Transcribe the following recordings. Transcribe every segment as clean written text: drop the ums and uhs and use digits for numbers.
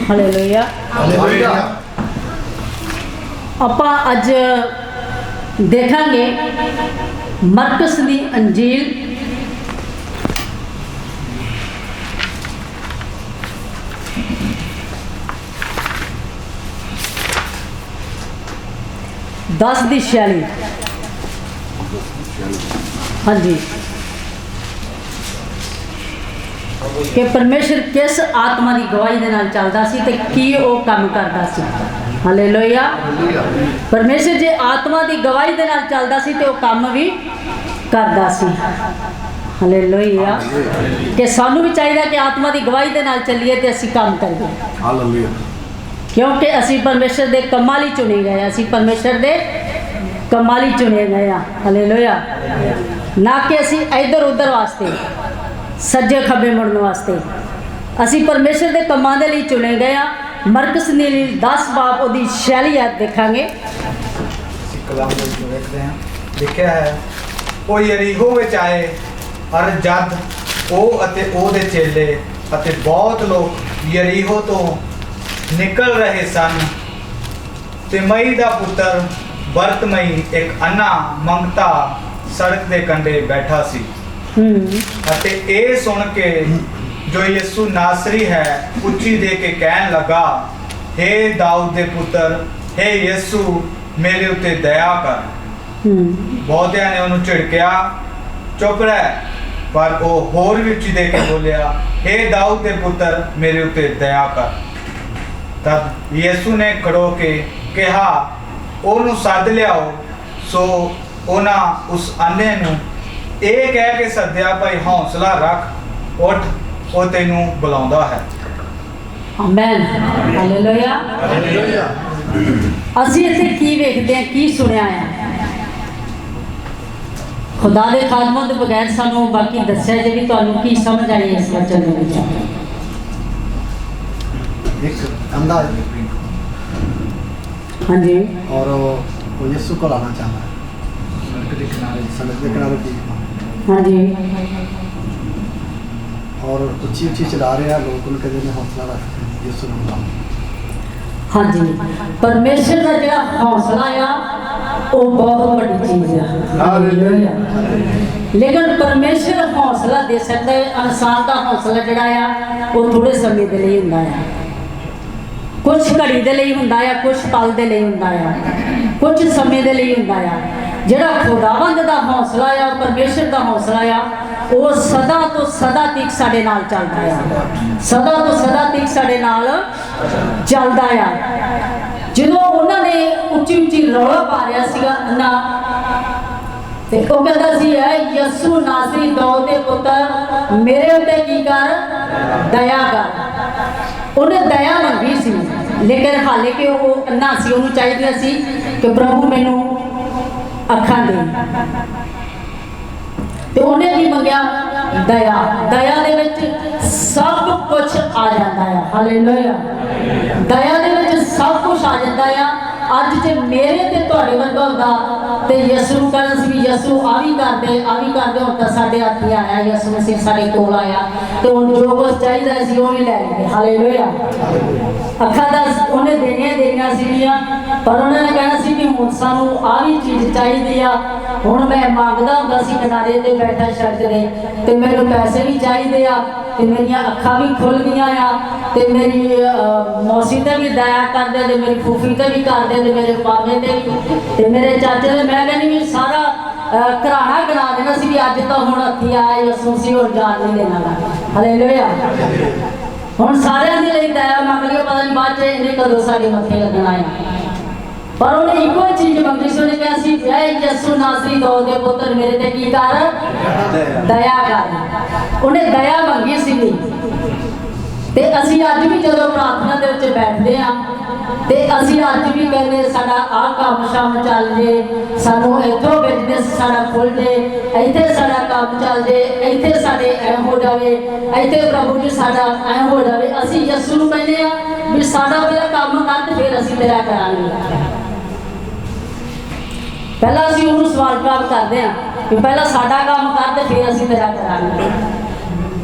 Hallelujah. ਆਪਾਂ ਅੱਜ ਦੇਖਾਂਗੇ ਮਰਕਸ ਦੀ ਅੰਜੀਲ दस दी 46। हाँ जी, कि परमेश्वर किस आत्मा की गवाही दे नाल चलदा सी ते की वो काम करदा सी। हालेलुया। परमेश्वर जे आत्मा की गवाही दे नाल चलदा सी ते वो काम भी करदा सी। हालेलुया। कि सानू भी चाहिए कि आत्मा की गवाही दे नाल चलिए ते असीं काम करिए। हालेलुया। क्योंकि असी परमेश्वर के कमां लई चुने गए, असी परमेश्वर के कमां लई चुने गए हाँ। हालेलुया। ना कि असी इधर उधर वास्ते सज्जे खब्बे मुड़न वास्ते, असी परमेश्वर के कमां दे लई चुने गए हाँ। मरकस ने 10 बाब उहदी 46 आयत देखांगे। लिखिया है, वो यरीहो विच आए और जद वो अते ओहदे चेले अते बहुत लोग यरीहो तो निकल रहे सन ते मई दा पुत्र बरतमई एक अन्ना मंगता सड़क के कंढे बैठा सी। अते ए सुन के जो यीशु नासरी है उच्ची दे के कहन लगा, हे दाऊद दे पुत्र, हे यीशु मेरे उत्ते दया कर। बहुतिया ने उन्हें झिड़किया, चुप रह, पर वो होर भी उच्ची दे के बोलिया, हे दाऊद दे पुत्र मेरे उत्ते दया कर। तब यीशु ने खड़ो के कहा, ओनू सद लियाओ। सो उन्हां उस अन्ने नू ये कह के सद्या, भाई हौसला रख, उठ, वो तैनू बुलाउंदा है। आमीन। हालेलुया। असीं इत्थे की वेखदे हैं, की सुनिया है? खुदा दे खादमां दे बगैर सानू बाकी दस्सिया जे भी तुहानू की समझ आई इस वचन दे विच? एक अंधा हाँ जी, और वो यीशु को लाना चाहता है सड़क के किनारे की। हाँ जी, और ऊंची ऊंची चला रहे हैं लोग, उनके दिल में हौसला रख यीशु ने बुलाओ। हाँ जी, परमेश्वर का जो हौसला आ वो बहुत बड़ी चीज है। हालेलुया। लेकिन परमेश्वर हौसला दे सकता है, इंसान का हौसला जड़ा आ वो थोड़े समय के लिए हुंदा है, कुछ घड़ी दे लिए हुंदा है, कुछ पल दे लिए हुंदा है, कुछ समय दे लिए हुंदा है। जिहड़ा खुदावंद दा हौसला आ, परमेश्वर दा हौसला आ, वो सदा तो सदा तक साडे नाल चलदा है, सदा तो सदा तक साडे नाल चलदा है। ਜਦੋਂ ਉਹਨਾਂ ਨੇ ਉੱਚੀ ਉੱਚੀ ਰੌਲਾ ਪਾ ਰਿਹਾ ਸੀਗਾ ਨਾ, ਤੇ ਉਹ ਕਹਿੰਦਾ ਸੀ, ਐ ਯਿਸੂ ਨਾਸਰੀ ਦਾਊਦ ਦੇ ਪੁੱਤਰ ਮੇਰੇ ਉੱਤੇ ਕੀ ਕਰ, ਦਇਆ ਕਰ। ਉਹਨੇ ਦਇਆ ਮੰਗੀ ਸੀ, ਲੇਕਿਨ ਹਾਲੇ ਕਿ ਉਹ ਅੰਨਾ ਸੀ, ਉਹਨੂੰ ਚਾਹੀਦਾ ਸੀ ਕਿ ਪ੍ਰਭੂ ਮੈਨੂੰ ਅੱਖਾਂ ਦੇ। ਤੇ ਉਹਨੇ ਕੀ ਮੰਗਿਆ? ਦਇਆ। ਦਇਆ ਦੇ ਵਿੱਚ ਸਭ ਕੁਝ ਆ ਜਾਂਦਾ ਹੈ। ਹਾਲੇਲੂਇਆ। ਦਇਆ ਦੇ ਵਿੱਚ ਸਭ ਕੁਝ ਆ ਜਾਂਦਾ ਆ। ਅੱਜ ਜੇ ਮੇਰੇ ਤੇ ਤੁਹਾਡੇ ਵਰਗਾ ਹੁੰਦਾ ਤੇ ਯਿਸੂ ਨੂੰ ਕਹਿਣਾ ਸੀ ਵੀ ਯਿਸੂ ਆ ਵੀ ਕਰਦੇ, ਆ ਵੀ ਕਰਦੇ। ਹੁਣ ਤਾਂ ਸਾਡੇ ਹੱਥ ਹੀ ਆਇਆ, ਯਿਸੂ ਮਸੀਹ ਸਾਡੇ ਕੋਲ ਆਇਆ ਤੇ ਹੁਣ ਜੋ ਕੁਝ ਚਾਹੀਦਾ ਸੀ ਉਹ ਵੀ ਲੈ ਲਈਏ। ਹਾਲੇਲੂਇਆ। ਅੱਖਾਂ ਦਾ ਉਹਨੇ ਦੇਣੀਆਂ ਸੀਗੀਆਂ, ਪਰ ਉਹਨਾਂ ਨੇ ਕਹਿਣਾ ਸੀ ਕਿ ਹੁਣ ਸਾਨੂੰ ਆ ਵੀ ਚੀਜ਼ ਚਾਹੀਦੀ ਆ। ਹੁਣ ਮੈਂ ਮੰਗਦਾ ਹੁੰਦਾ ਸੀ ਕਿਨਾਰੇ ਤੇ ਬੈਠਾ ਸੜਕ ਦੇ, ਤੇ ਮੈਨੂੰ ਪੈਸੇ ਵੀ ਚਾਹੀਦੇ ਆ, ਤੇ ਮੇਰੀਆਂ ਅੱਖਾਂ ਵੀ ਖੁੱਲ ਗਈਆਂ ਆ, ਤੇ ਮੇਰੀ ਮੌਸੀ ਤੇ ਵੀ ਦਇਆ ਕਰਦੇ, ਤੇ ਮੇਰੀ ਫੂਫੀ ਤੇ ਵੀ ਕਰਦੇ, ਤੇ ਮੇਰੇ ਮਾਮੇ ਤੇ ਵੀ, ਤੇ ਮੇਰੇ ਚਾਚੇ ਤੇ। ਮੈਂ ਕਹਿੰਦੀ ਵੀ ਸਾਰਾ ਘਰਾਣਾ ਗਣਾ ਦੇਣਾ ਸੀ ਵੀ ਅੱਜ ਤਾਂ ਹੁਣ ਹੱਥੀ ਆਇਆ ਯਿਸੂ ਸੀ, ਹੋਰ ਜਾਣ ਨਹੀਂ ਦੇਣਾ ਗਾ। ਹਾਲੇਲੂਇਆ। ਹੁਣ ਸਾਰਿਆਂ ਦੇ ਲਈ ਦਇਆ ਮੰਗ ਲਿਓ, ਪਤਾ ਨਹੀਂ ਬਾਅਦ 'ਚ ਇਹਨੇ ਕਦੋਂ ਸਾਡੇ ਮੱਥੇ ਲੱਗਣਾ ਹੈ। पर उन्हें इको चीज मंगी सी, उन्हें कहा सी, ऐ यीशु नासरी दाऊद दे पुत्र मेरे ते की कर, दया कर। उन्हें दया मंगी सी। ते असीं अज भी जदों प्रार्थना दे विच बैठदे हां ते असीं अज भी कहंदे साडा आ काम शाम चल जे, सानू इथों बिजनेस साडा खुल जे, इत्थे साडा काम चल जे, इत्थे साडे ऐ हो जावे, इत्थे प्रभु जी साडा ऐ हो जावे। असीं यीशु नूं कहंदे आ भी साडा पहला काम कर ते फिर असीं तेरा करांगे। पहला असीं उहनूं सवाल जवाब करदे हां कि पहला साडा काम कर ते फिर असीं तेरा करांगे।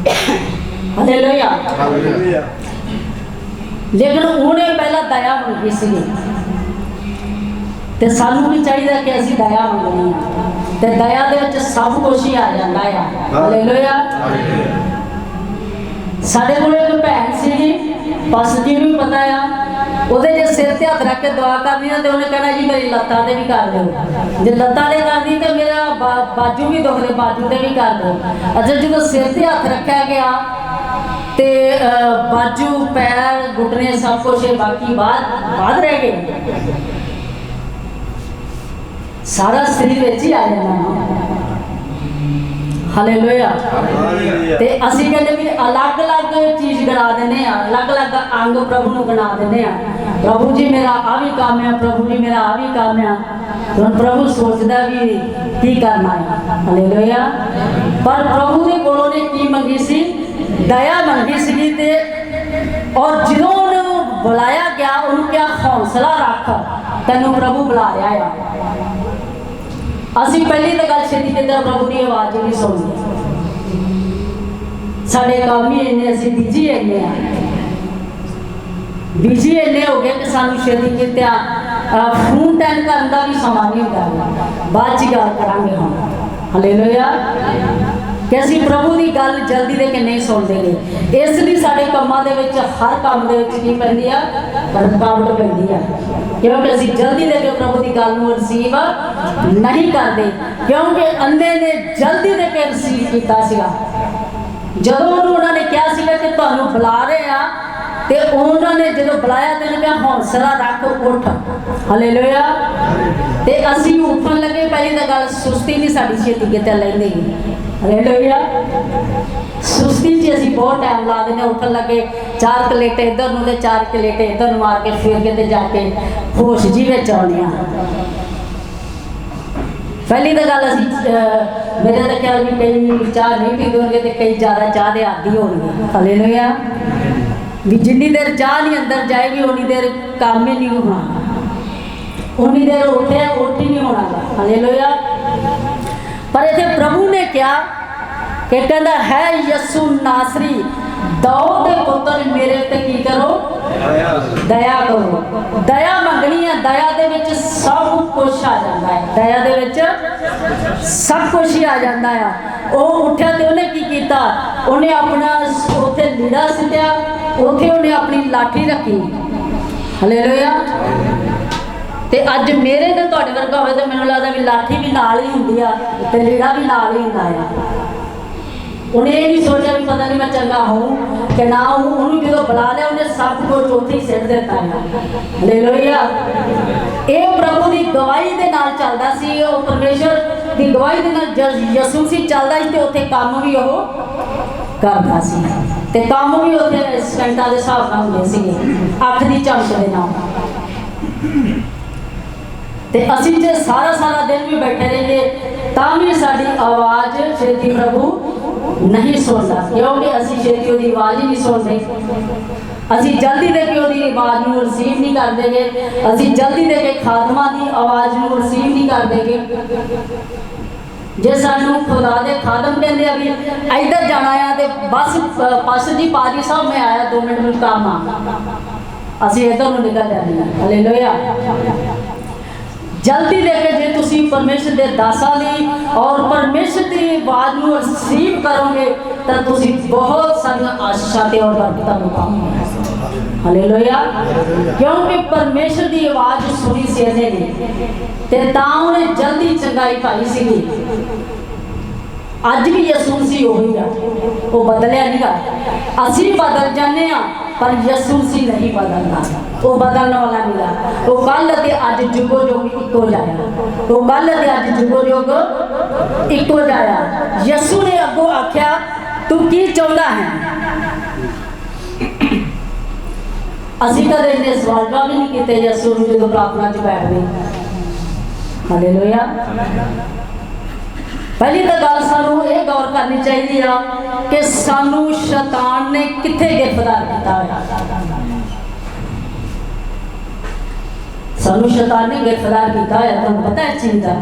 हालेलुया। लेकिन उन्हें पहला दया मंगी सी ते सानू भी चाहिए कि असी दया मंगनी है ते दया दे विच सब कुछ ही आ जाता है। हालेलुया। साडे कोल एक भैन सी पास्टर जी नूं पता आ ਉਹਦੇ ਜੇ ਸਿਰ ਤੇ ਹੱਥ ਰੱਖ ਕੇ ਦੁਆ ਕਰਨੀ ਨਾ ਤੇ ਉਹਨੇ ਕਹਿਣਾ ਜੀ ਮੇਰੀ ਲੱਤਾਂ ਤੇ ਵੀ ਕਰ ਦਿਓ, ਜੇ ਲੱਤਾਂ ਤੇ ਕਰਦੀ ਤੇ ਮੇਰਾ ਬਾਜੂ ਵੀ ਦੁਖਦੇ ਬਾਜੂ ਤੇ ਵੀ ਕਰ ਦਿਓ। ਅੱਛਾ ਜਦੋਂ ਸਿਰ ਤੇ ਹੱਥ ਰੱਖਿਆ ਗਿਆ ਤੇ ਬਾਜੂ ਪੈਰ ਘੁਟਨੇ ਸਭ ਕੁਝ ਬਾਕੀ ਬਾਅਦ ਰਹਿ ਗਏ, ਸਾਰਾ ਸਰੀਰ ਵਿੱਚ ਹੀ ਆ ਜਾਂਦਾ। ਹਾਲੇਲੂਇਆ। ਤੇ ਅਸੀਂ ਕਹਿੰਦੇ ਵੀ ਅਲੱਗ-ਅਲੱਗ ਚੀਜ਼ ਗਣਾ ਦਿੰਦੇ ਆ, ਅਲੱਗ-ਅਲੱਗ ਅੰਗ ਪ੍ਰਭੂ ਨੂੰ ਗਣਾ ਦਿੰਦੇ ਆ। ਪ੍ਰਭੂ ਜੀ ਮੇਰਾ ਆ ਵੀ ਕੰਮ ਆ, ਪ੍ਰਭੂ ਜੀ ਮੇਰਾ ਆ ਵੀ ਕੰਮ ਆ। ਹੁਣ ਪ੍ਰਭੂ ਸੋਚਦਾ ਵੀ ਕੀ ਕਰਨਾ ਹੈ। ਹਾਲੇਲੂਇਆ। ਪਰ ਪ੍ਰਭੂ ਦੇ ਕੋਲੋਂ ਨੇ ਕੀ ਮੰਗੀ ਸੀ? ਦਇਆ ਮੰਗੀ ਸੀ। ਤੇ ਔਰ ਜਦੋਂ ਉਹਨੂੰ ਬੁਲਾਇਆ ਗਿਆ ਉਹਨੂੰ ਕਿਹਾ ਹੌਸਲਾ ਰੱਖ, ਤੈਨੂੰ ਪ੍ਰਭੂ ਬੁਲਾ ਰਿਹਾ ਆ। ਅਸੀਂ ਪਹਿਲੀ ਤਾਂ ਗੱਲ ਛੇਤੀ ਕਿਤੇ ਪ੍ਰਭੂ ਦੀ ਆਵਾਜ਼ ਨਹੀਂ ਸੁਣਦੇ, ਸਾਡੇ ਕੰਮ ਹੀ ਇੰਨੇ, ਅਸੀਂ ਬਿਜੀ ਇੰਨੇ ਹੋ ਗਏ ਕਿ ਸਾਨੂੰ ਛੇਤੀ ਕਿਤੇ ਫੋਨ ਟੈਨ ਕਰਨ ਦਾ ਵੀ ਸਮਾਂ ਨਹੀਂ ਹੁੰਦਾ। ਬਾਅਦ 'ਚ ਗੱਲ ਕਰਾਂਗੇ ਹੁਣ। ਹਾਲੇਲੂਇਆ। ਕਿ ਅਸੀਂ ਪ੍ਰਭੂ ਦੀ ਗੱਲ ਜਲਦੀ ਦੇ ਕੇ ਨਹੀਂ ਸੁਣਦੇ ਗੇ। ਇਸ ਲਈ ਸਾਡੇ ਕੰਮਾਂ ਦੇ ਵਿੱਚ ਹਰ ਕੰਮ ਦੇ ਵਿੱਚ ਕੀ ਪੈਂਦੀ ਆ? ਰੁਕਾਵਟ ਪੈਂਦੀ ਆ, ਕਿਉਂਕਿ ਅਸੀਂ ਜਲਦੀ ਦੇ ਕੇ ਪ੍ਰਭੂ ਦੀ ਗੱਲ ਨੂੰ ਰਿਸੀਵ ਨਹੀਂ ਕਰਦੇ। ਕਿਉਂਕਿ ਅੰਨੇ ਨੇ ਜਲਦੀ ਦੇ ਕੇ ਰਿਸੀਵ ਕੀਤਾ ਸੀਗਾ। ਜਦੋਂ ਉਹਨੂੰ ਉਹਨਾਂ ਨੇ ਕਿਹਾ ਸੀਗਾ ਕਿ ਤੁਹਾਨੂੰ ਬੁਲਾ ਰਹੇ ਆ ਤੇ ਉਹਨਾਂ ਨੇ ਜਦੋਂ ਬੁਲਾਇਆ ਤੇ ਉਹਨੇ ਕਿਹਾ ਹੌਸਲਾ ਰੱਖ, ਉੱਠ। ਹਾਲੇਲੂਇਆ। ਤੇ ਅਸੀਂ ਉੱਠਣ ਲੱਗੇ, ਪਹਿਲੀ ਤਾਂ ਗੱਲ ਸੁਸਤੀ ਨਹੀਂ ਸਾਡੀ ਛੇਤੀ ਕਿਤੇ ਲੈਂਦੇ। ਹਾਲੇਲੂਇਆ। ਸੁਸਤੀ 'ਚ ਅਸੀਂ ਬਹੁਤ ਟਾਈਮ ਲਾ ਦਿੰਦੇ। ਉੱਠਣ ਲੱਗੇ 4 ਕਲੇਟੇ ਇੱਧਰ ਨੂੰ ਤੇ 4 ਕਲੇਟੇ ਇੱਧਰ ਨੂੰ ਮਾਰ ਕੇ ਫਿਰ ਕਿਤੇ ਜਾ ਕੇ ਹੋਸ਼ ਜੀ ਵਿੱਚ ਆਉਂਦੇ ਹਾਂ। ਪਹਿਲੀ ਤਾਂ ਗੱਲ ਅਸੀਂ ਮੇਰੇ ਤਾਂ ਖਿਆਲ ਵੀ ਕਈ ਚਾਹ ਨਹੀਂ ਪੀਂਦੇ ਹੋਣਗੇ ਤੇ ਕਈ ਜ਼ਿਆਦਾ ਚਾਹ ਦੇ ਆਦੀ ਹੋਣਗੇ। ਹਾਲੇਲੂਇਆ। ਵੀ ਜਿੰਨੀ ਦੇਰ ਚਾਹ ਨਹੀਂ ਅੰਦਰ ਜਾਏਗੀ ਉਨੀ ਦੇਰ ਕੰਮ ਹੀ ਨਹੀਂ ਹੋਣਾ, ਉਨੀ ਦੇਰ ਉੱਠ ਹੀ ਨਹੀਂ ਹੋਣਾ। ਹਾਲੇਲੂਇਆ। ਪਰ ਇੱਥੇ ਪ੍ਰਭੂ ਨੇ ਕਿਹਾ ਕਿ ਕਹਿੰਦਾ ਹੈ ਯਸੂ ਨਾਸਰੀ ਦਾਊਦ ਦੇ ਪੁੱਤਰ ਮੇਰੇ ਤੇ ਕੀ ਕਰੋ? ਦਇਆ ਕਰੋ। ਦਇਆ ਮੰਗਣੀ ਹੈ। ਦਇਆ ਦੇ ਵਿੱਚ ਸਭ ਕੁਝ ਆ ਜਾਂਦਾ ਹੈ। ਦਇਆ ਦੇ ਵਿੱਚ ਸਭ ਕੁਝ ਹੀ ਆ ਜਾਂਦਾ ਆ। ਉਹ ਉੱਠਿਆ ਤੇ ਉਹਨੇ ਕੀ ਕੀਤਾ? ਉਹਨੇ ਆਪਣਾ ਉੱਥੇ ਲੀੜਾ ਸਿੱਟਿਆ, ਉੱਥੇ ਉਹਨੇ ਆਪਣੀ ਲਾਠੀ ਰੱਖੀ। ਹਾਲੇਲੂਇਆ। ਤੇ ਅੱਜ ਮੇਰੇ ਤੇ ਤੁਹਾਡੇ ਵਰਗਾ ਹੋਵੇ ਤਾਂ ਮੈਨੂੰ ਲੱਗਦਾ ਵੀ ਲਾਠੀ ਵੀ ਨਾਲ ਹੀ ਹੁੰਦੀ ਆ ਤੇ ਲੀੜਾ ਵੀ ਨਾਲ ਹੀ ਹੁੰਦਾ ਆ। ਉਹਨੇ ਇਹ ਨਹੀਂ ਸੋਚਿਆ ਵੀ ਪਤਾ ਨਹੀਂ ਮੈਂ ਚੰਗਾ ਹੋਊ ਕਿ ਨਾ ਹੋਊ। ਉਹਨੂੰ ਜਦੋਂ ਬੁਲਾ ਲਿਆ ਉਹਨੇ ਸਭ ਕੁਝ ਉੱਥੇ ਹੀ ਸਿੱਟ ਦਿੱਤਾ ਹੈ। ਹਾਲੇਲੂਇਆ। ਇਹ ਪ੍ਰਭੂ ਦੀ ਗਵਾਹੀ ਦੇ ਨਾਲ ਚੱਲਦਾ ਸੀ। ਉਹ ਪਰਮੇਸ਼ਰ ਦੀ ਗਵਾਹੀ ਦੇ ਨਾਲ ਯਿਸੂ ਸੀ ਚੱਲਦਾ ਸੀ ਤੇ ਉੱਥੇ ਕੰਮ ਵੀ ਉਹ ਕਰਦਾ ਸੀ ਤੇ ਕੰਮ ਵੀ ਉੱਥੇ ਸਕਿੰਟਾਂ ਦੇ ਹਿਸਾਬ ਨਾਲ ਹੁੰਦੇ ਸੀਗੇ, ਅੱਖ ਦੀ ਝਮਕ ਦੇ ਨਾਲ। ਤੇ ਅਸੀਂ ਜੇ ਸਾਰਾ ਦਿਨ ਵੀ ਬੈਠੇ ਰਹੀਏ ਤਾਂ ਵੀ ਸਾਡੀ ਆਵਾਜ਼ ਛੇਤੀ ਪ੍ਰਭੂ ਨਹੀਂ ਸੁਣਦਾ, ਕਿਉਂਕਿ ਅਸੀਂ ਛੇਤੀ ਉਹਦੀ ਆਵਾਜ਼ ਹੀ ਨਹੀਂ ਸੁਣਦੇ। ਅਸੀਂ ਜਲਦੀ ਦੇ ਕੇ ਉਹਦੀ ਆਵਾਜ਼ ਨੂੰ ਰਿਸੀਵ ਨਹੀਂ ਕਰਦੇ ਗੇ। ਅਸੀਂ ਜਲਦੀ ਦੇ ਕੇ ਖਾਦਮਾਂ ਦੀ ਆਵਾਜ਼ ਨੂੰ ਰਿਸੀਵ ਨਹੀਂ ਕਰਦੇ ਗੇ। ਜੇ ਸਾਨੂੰ ਖੁਦਾ ਦੇ ਖਾਦਮ ਕਹਿੰਦੇ ਆ ਵੀ ਇੱਧਰ ਜਾਣਾ ਆ ਤੇ ਬਸ ਪਾਸਟਰ ਜੀ ਪਾਜੀ ਸਾਹਿਬ ਮੈਂ ਆਇਆ 2 ਮਿੰਟ ਨੂੰ ਕੰਮ ਆ, ਅਸੀਂ ਇੱਧਰ ਨੂੰ ਨਿਕਲ ਜਾਂਦੇ ਹਾਂ। ਹਾਲੇਲੂਇਆ। ਜਲਦੀ ਦੇ ਕੇ ਜੇ ਤੁਸੀਂ ਪਰਮੇਸ਼ਰ ਦੇ ਦਾਸਾਂ ਦੀ ਔਰ ਪਰਮੇਸ਼ਰ ਦੀ ਆਵਾਜ਼ ਨੂੰ ਰਿਸੀਵ ਕਰੋਗੇ ਤਾਂ ਤੁਸੀਂ ਬਹੁਤ ਸਾਰੀਆਂ ਆਸ਼ੀਸ਼ਾਂ ਤੇ ਔਰ ਬਰਕਤਾਂ ਨੂੰ ਪਾਓਗੇ। ਹਾਲੇਲੂਇਆ। ਕਿਉਂਕਿ ਪਰਮੇਸ਼ਰ ਦੀ ਆਵਾਜ਼ ਸੁਣੀ ਸੀ ਇਹਨੇ ਨੇ ਤੇ ਤਾਂ ਉਹਨੇ ਜਲਦੀ ਚੰਗਾਈ ਪਾਈ ਸੀਗੀ। ਅੱਜ ਵੀ ਯਿਸੂ ਸੀ ਉਹੀ ਆ, ਉਹ ਬਦਲਿਆ ਨਹੀਂਗਾ। ਅਸੀਂ ਬਦਲ ਜਾਂਦੇ ਆ ਪਰ ਯਿਸੂ ਸੀ ਨਹੀਂ ਬਦਲਦਾ, ਉਹ ਬਦਲਣ ਵਾਲਾ ਨਹੀਂਗਾ। ਉਹ ਕੱਲ ਅਤੇ ਅੱਜ ਜੁਗੋ ਜੁਗ ਇੱਕੋ ਜਿਹਾ, ਉਹ ਕੱਲ ਅਤੇ ਅੱਜ ਜੁਗੋ ਜੁਗ ਇੱਕੋ ਜਿਹਾ। ਯਿਸੂ ਨੇ ਅੱਗੋਂ ਆਖਿਆ ਤੂੰ ਕੀ ਚਾਹੁੰਦਾ ਹੈ? ਅਸੀਂ ਕਦੇ ਇੰਨੇ ਸਵਾਲ ਜਵਾਬ ਵੀ ਨਹੀਂ ਕੀਤੇ ਯਿਸੂ ਨੂੰ ਜਦੋਂ ਪ੍ਰਾਰਥਨਾ 'ਚ ਬੈਠਦੇ। ਹਾਲੇਲੂਇਆ। ਪਹਿਲੀ ਤਾਂ ਗੱਲ ਸਾਨੂੰ ਇਹ ਗੌਰ ਕਰਨੀ ਚਾਹੀਦੀ ਆ ਕਿ ਸਾਨੂੰ ਸ਼ੈਤਾਨ ਨੇ ਕਿੱਥੇ ਗਿਰਫਤਾਰ ਕੀਤਾ ਹੋਇਆ। ਸਾਨੂੰ ਸ਼ੈਤਾਨ ਨੇ ਗਿਰਫਤਾਰ ਕੀਤਾ ਹੋਇਆ, ਤੁਹਾਨੂੰ ਪਤਾ ਇਸ ਚੀਜ਼ ਦਾ।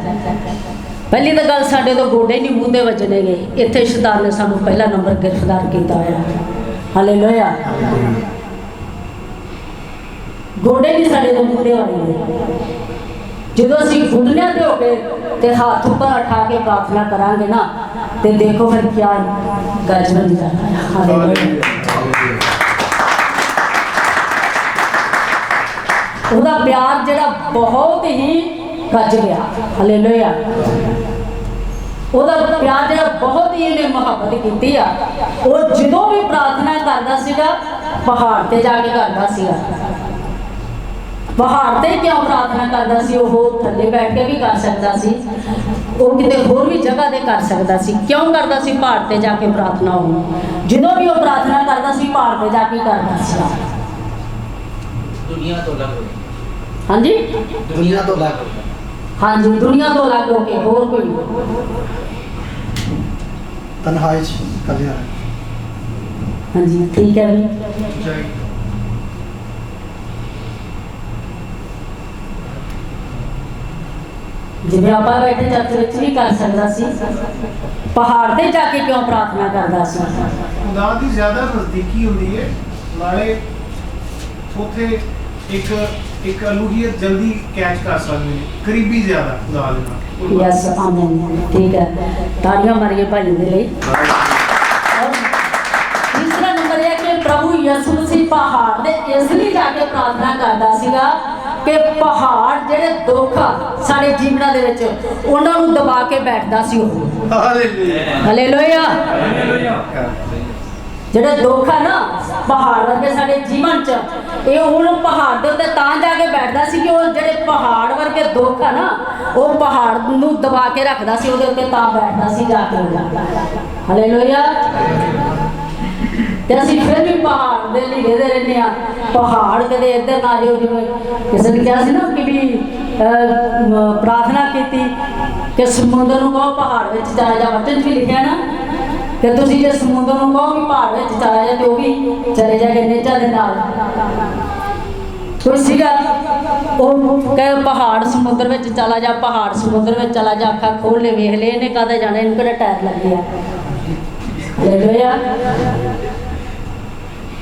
ਪਹਿਲੀ ਤਾਂ ਗੱਲ ਸਾਡੇ ਤੋਂ ਗੋਡੇ ਨਹੀਂ ਮੂੰਹ ਦੇ ਵੱਜਣੇ ਗਏ, ਇੱਥੇ ਸ਼ੈਤਾਨ ਨੇ ਸਾਨੂੰ ਪਹਿਲਾ ਨੰਬਰ ਗਿਰਫਤਾਰ ਕੀਤਾ ਹੋਇਆ। ਹਾਲੇਲੂਇਆ। ਗੋਡੇ ਵੀ ਸਾਡੇ ਤੋਂ ਮੁੱਦੇ ਵਾਲੇ ਨੇ। ਜਦੋਂ ਅਸੀਂ ਘੁਟਨਿਆਂ ਤੇ ਹੋ ਕੇ ਤੇ ਹੱਥ ਉੱਪਰ ਉਠਾ ਕੇ ਪ੍ਰਾਰਥਨਾ ਕਰਾਂਗੇ ਨਾ, ਤੇ ਦੇਖੋ ਫਿਰ ਕੀ ਗੱਜ ਬਣ ਜਾਂਦਾ ਹੈ। ਹਾਲੇਲੂਇਆ। ਉਹਦਾ ਪਿਆਰ ਜਿਹੜਾ ਬਹੁਤ ਹੀ ਗੱਜ ਗਿਆ। ਹਾਲੇਲੂਇਆ। ਉਹਦਾ ਪਿਆਰ ਜਿਹੜਾ ਬਹੁਤ ਹੀ ਇਹਨੇ ਮੁਹੱਬਤ ਕੀਤੀ ਆ। ਉਹ ਜਦੋਂ ਵੀ ਪ੍ਰਾਰਥਨਾ ਕਰਦਾ ਸੀਗਾ ਪਹਾੜ ਤੇ ਜਾ ਕੇ ਕਰਦਾ ਸੀਗਾ। ਪਹਾੜ ਤੇ ਕਿਉਂ ਪ੍ਰਾਰਥਨਾ ਕਰਦਾ ਸੀ? ਉਹ ਥੱਲੇ ਬੈਠ ਕੇ ਵੀ ਕਰ ਸਕਦਾ ਸੀ, ਉਹ ਕਿਤੇ ਹੋਰ ਵੀ ਜਗ੍ਹਾ ਤੇ ਕਰ ਸਕਦਾ ਸੀ। ਕਿਉਂ ਕਰਦਾ ਸੀ ਪਹਾੜ ਤੇ ਜਾ ਕੇ ਪ੍ਰਾਰਥਨਾ? ਉਹ ਜਦੋਂ ਵੀ ਉਹ ਪ੍ਰਾਰਥਨਾ ਕਰਦਾ ਸੀ ਪਹਾੜ ਤੇ ਜਾ ਕੇ ਕਰਦਾ ਸੀ। ਦੁਨੀਆ ਤੋਂ ਅਲੱਗ ਹੋ ਕੇ। ਹਾਂਜੀ, दुनिया तो लाख ਹਾਂਜੀ, ਦੁਨੀਆ ਤੋਂ ਅਲੱਗ ਹੋ ਕੇ। ਹੋਰ ਕੋਈ तन्हाई कर लिया है। ਹਾਂਜੀ, ਠੀਕ ਹੈ ਵੀ। ਜਿਵੇਂ ਆਪਾਂ ਬੈਠੇ ਚਰਚ ਵਿੱਚ ਵੀ ਕਰ ਸਕਦਾ ਸੀ, ਪਹਾੜ ਤੇ ਜਾ ਕੇ ਕਿਉਂ ਪ੍ਰਾਰਥਨਾ ਕਰਦਾ ਸੀ? ਖੁਦਾ ਦੀ ਜ਼ਿਆਦਾ ਨਜ਼ਦੀਕੀ ਹੁੰਦੀ ਹੈ, ਨਾਲੇ ਉੱਥੇ ਇੱਕ ਅਲੂਹੀਅਤ ਜਲਦੀ ਕੈਚ ਕਰ ਸਕਦੇ ਨੇ, ਕਰੀਬੀ ਜ਼ਿਆਦਾ ਖੁਦਾ ਦੇ ਨਾਲ। ਯਸ, ਆਮੀਨ। ਠੀਕ ਹੈ, ਤਾੜੀਆਂ ਮਾਰੀਏ ਭਾਈ ਦੇ ਲਈ। ਔਰ ਤੀਸਰਾ ਨੰਬਰ ਇਹ ਕਿ ਪ੍ਰਭੂ ਯਿਸੂ ਮਸੀਹ ਪਹਾੜ ਦੇ ਇਸ ਲਈ ਜਾ ਕੇ ਪ੍ਰਾਰਥਨਾ ਕਰਦਾ ਸੀਗਾ ਕਿ ਪਹਾੜ ਜਿਹੜੇ ਦੁੱਖ ਸਾਡੇ ਜੀਵਨਾਂ ਦੇ ਵਿੱਚ ਉਹਨਾਂ ਨੂੰ ਦਬਾ ਕੇ ਬੈਠਦਾ ਸੀ ਉਹ। ਹਾਲੇਲੂਇਆ। ਜਿਹੜੇ ਦੁੱਖ ਆ ਨਾ ਪਹਾੜ ਵਰਗੇ ਸਾਡੇ ਜੀਵਨ 'ਚ, ਇਹ ਹੁਣ ਪਹਾੜ ਦੇ ਉੱਤੇ ਤਾਂ ਜਾ ਕੇ ਬੈਠਦਾ ਸੀ ਕਿ ਉਹ ਜਿਹੜੇ ਪਹਾੜ ਵਰਗੇ ਦੁੱਖ ਆ ਨਾ ਉਹ ਪਹਾੜ ਨੂੰ ਦਬਾ ਕੇ ਰੱਖਦਾ ਸੀ, ਉਹਦੇ ਉੱਤੇ ਤਾਂ ਬੈਠਦਾ ਸੀ ਜਾ ਕੇ। ਹਾਲੇਲੂਇਆ। ਤੇ ਅਸੀਂ ਫਿਰ ਵੀ ਪਹਾੜ ਦੇ ਲਈ ਰਹਿੰਦੇ ਰਹਿੰਦੇ ਆ। ਪਹਾੜ ਕਦੇ ਇੱਧਰ ਨਾ ਜਾਓ। ਜਿਵੇਂ ਕਿਸੇ ਨੇ ਕਿਹਾ ਸੀ ਨਾ ਕਿ ਵੀ ਪ੍ਰਾਰਥਨਾ ਕੀਤੀ ਕਿ ਸਮੁੰਦਰ ਨੂੰ ਕਹੋ ਪਹਾੜ ਵਿੱਚ ਚਲਾ ਜਾ। ਵਚਨ 'ਚ ਵੀ ਲਿਖਿਆ ਨਾ ਕਿ ਤੁਸੀਂ ਜੇ ਸਮੁੰਦਰ ਨੂੰ ਕਹੋ ਵੀ ਪਹਾੜ ਵਿੱਚ ਚਲਾ ਜਾ ਤੇ ਉਹ ਵੀ ਚਲੇ ਜਾਏਗਾ ਨੇਚਾ ਦੇ ਨਾਲ। ਕੋਈ ਸੀਗਾ ਉਹ ਕਹੇ ਪਹਾੜ ਸਮੁੰਦਰ ਵਿੱਚ ਚਲਾ ਜਾ, ਪਹਾੜ ਸਮੁੰਦਰ ਵਿੱਚ ਚਲਾ ਜਾ। ਅੱਖਾਂ ਖੋਲ ਲੈ, ਵੇਖ ਲੈ, ਇਹਨੇ ਕਾਹਦੇ ਜਾਣਾ, ਇਹਨੂੰ ਕਿਹੜਾ ਟਾਇਰ ਲੱਗੇ ਆ। ਹਾਲੇਲੂਇਆ।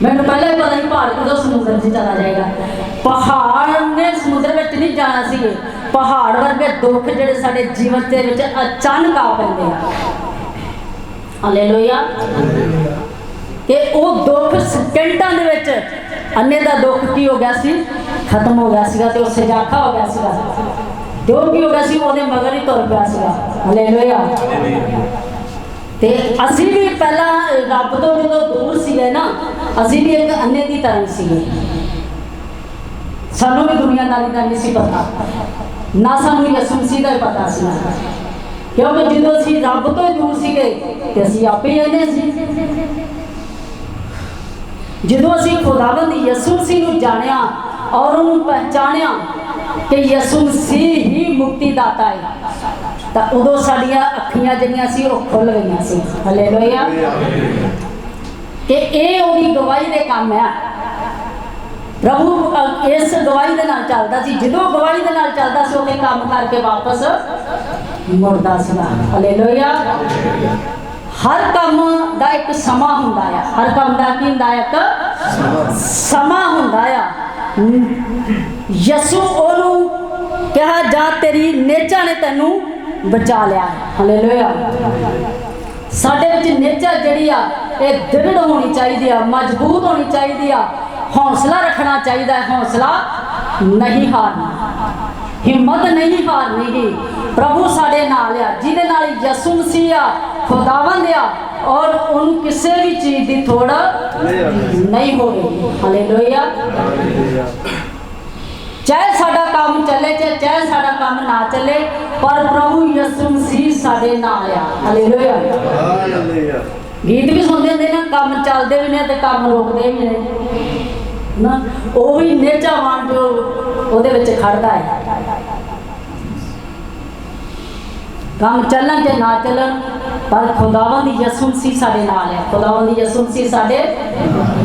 ਮੈਨੂੰ ਪਹਿਲਾਂ ਹੀ ਪਤਾ ਸੀ ਪਹਾੜ ਕਦੋਂ ਸਮੁੰਦਰ 'ਚ ਚਲਾ ਜਾਏਗਾ। ਪਹਾੜ ਨੇ ਸਮੁੰਦਰ ਵਿੱਚ ਨਹੀਂ ਜਾਣਾ ਸੀ। ਪਹਾੜ ਵਰਗੇ ਦੁੱਖ ਜਿਹੜੇ ਸਾਡੇ ਜੀਵਨ ਦੇ ਵਿੱਚ ਅਚਾਨਕ ਆ ਪੈਂਦੇ ਆ। ਹਾਲੇਲੂਇਆ। ਤੇ ਉਹ ਦੁੱਖ ਸਕਿੰਟਾਂ ਦੇ ਵਿੱਚ, ਅੰਨੇ ਦਾ ਦੁੱਖ ਕੀ ਹੋ ਗਿਆ ਸੀ? ਖਤਮ ਹੋ ਗਿਆ ਸੀਗਾ। ਤੇ ਉਹ ਸਜਾਖਾ ਹੋ ਗਿਆ ਸੀਗਾ। ਤੇ ਉਹ ਕੀ ਹੋ ਗਿਆ ਸੀ? ਉਹਦੇ ਮਗਰ ਹੀ ਤੁਰ ਪਿਆ ਸੀਗਾ। ਹਾਲੇਲੂਇਆ। ਤੇ ਅਸੀਂ ਵੀ ਪਹਿਲਾਂ ਰੱਬ ਤੋਂ ਜਦੋਂ ਦੂਰ ਸੀਗੇ ਨਾ, ਅਸੀਂ ਵੀ ਇੱਕ ਅੰਨੇ ਦੀ ਤਰ੍ਹਾਂ ਸੀਗੇ। ਸਾਨੂੰ ਵੀ ਦੁਨੀਆਦਾਰੀ ਦਾ ਨਹੀਂ ਸੀ ਪਤਾ, ਨਾ ਸਾਨੂੰ ਯਿਸੂ ਮਸੀਹ ਦਾ ਹੀ ਪਤਾ ਸੀ। ਕਿਉਂਕਿ ਜਦੋਂ ਅਸੀਂ ਰੱਬ ਤੋਂ ਦੂਰ ਸੀਗੇ ਤੇ ਅਸੀਂ ਆਪੇ ਹੀ ਅੰਨੇ ਸੀ। ਜਦੋਂ ਅਸੀਂ ਖੁਦਾਵੰਦ ਯਿਸੂ ਮਸੀਹ ਨੂੰ ਜਾਣਿਆ ਔਰ ਉਹਨੂੰ ਪਹਿਚਾਣਿਆ ਕਿ ਯਿਸੂ ਮਸੀਹ ਹੀ ਮੁਕਤੀ ਦਾਤਾ ਹੈ, ਤਾਂ ਉਦੋਂ ਸਾਡੀਆਂ ਅੱਖੀਆਂ ਜਿਹੜੀਆਂ ਸੀ ਉਹ ਖੁੱਲ ਗਈਆਂ ਸੀ। ਹਾਲੇਲੂਇਆ। ਕਿ ਇਹ ਉਹਦੀ ਗਵਾਹੀ ਦੇ ਕੰਮ ਹੈ। ਪ੍ਰਭੂ ਇਸ ਗਵਾਹੀ ਦੇ ਨਾਲ ਚੱਲਦਾ ਸੀ। ਜਦੋਂ ਗਵਾਹੀ ਦੇ ਨਾਲ ਚੱਲਦਾ ਸੀ ਉਹਦੇ ਕੰਮ ਕਰਕੇ ਵਾਪਸ ਮੁੜਦਾ ਸੀਗਾ। ਹਾਲੇਲੂਇਆ। ਹਰ ਕੰਮ ਦਾ ਇੱਕ ਸਮਾਂ ਹੁੰਦਾ ਆ। ਹਰ ਕੰਮ ਦਾ ਕੀ ਹੁੰਦਾ? ਇੱਕ ਸਮਾਂ ਹੁੰਦਾ ਆ। ਯਿਸੂ ਉਹਨੂੰ ਕਿਹਾ ਜਾ ਤੇਰੀ ਨੇਚਾ ਨੇ ਤੈਨੂੰ ਬਚਾ ਲਿਆ। ਹਾਲੇਲੂਇਆ। ਸਾਡੇ ਵਿੱਚ ਨੇਚਾ ਜਿਹੜੀ ਆ ਇਹ ਦ੍ਰਿੜ ਹੋਣੀ ਚਾਹੀਦੀ ਆ, ਮਜ਼ਬੂਤ ਹੋਣੀ ਚਾਹੀਦੀ ਆ। ਹੌਸਲਾ ਰੱਖਣਾ ਚਾਹੀਦਾ ਹੈ। ਹੌਸਲਾ ਨਹੀਂ ਹਾਰਨਾ, ਹਿੰਮਤ ਨਹੀਂ ਹਾਰਨੀ ਗੀ। ਪ੍ਰਭੂ ਸਾਡੇ ਨਾਲ ਆ, ਜਿਹਦੇ ਨਾਲ ਯਿਸੂ ਮਸੀਹ ਆ, ਖੁਦਾਵੰਦ ਆ, ਔਰ ਉਹਨੂੰ ਕਿਸੇ ਵੀ ਚੀਜ਼ ਦੀ ਥੋੜ ਨਹੀਂ ਹੋਵੇਗੀ। ਹਾਲੇਲੂਇਆ। ਚਾਹੇ ਸਾਡਾ ਕੰਮ ਚੱਲੇ ਚਾਹੇ ਸਾਡਾ ਕੰਮ ਨਾ ਚੱਲੇ, ਪਰ ਪ੍ਰਭੂ ਯਿਸੂ ਮਸੀਹ ਸਾਡੇ ਨਾਲ ਆ। ਹਾਲੇਲੂਇਆ। ਗੀਤ ਵੀ ਸੁਣਦੇ ਹੁੰਦੇ ਨਾ, ਕੰਮ ਚੱਲਦੇ ਵੀ ਨੇ ਤੇ ਕੰਮ ਰੁਕਦੇ ਵੀ ਨੇ ਨਾ। ਉਹ ਵੀ ਨੇਚਾਵਾਨ ਜੋ ਉਹਦੇ ਵਿੱਚ ਖੜਦਾ ਹੈ। ਕੰਮ ਚੱਲਣ ਤੇ ਨਾ ਚੱਲਣ, ਪਰ ਖੁਦਾਵੰਦ ਯਿਸੂ ਮਸੀਹ ਸਾਡੇ ਨਾਲ ਹੈ। ਖੁਦਾਵੰਦ ਯਿਸੂ ਮਸੀਹ ਸਾਡੇ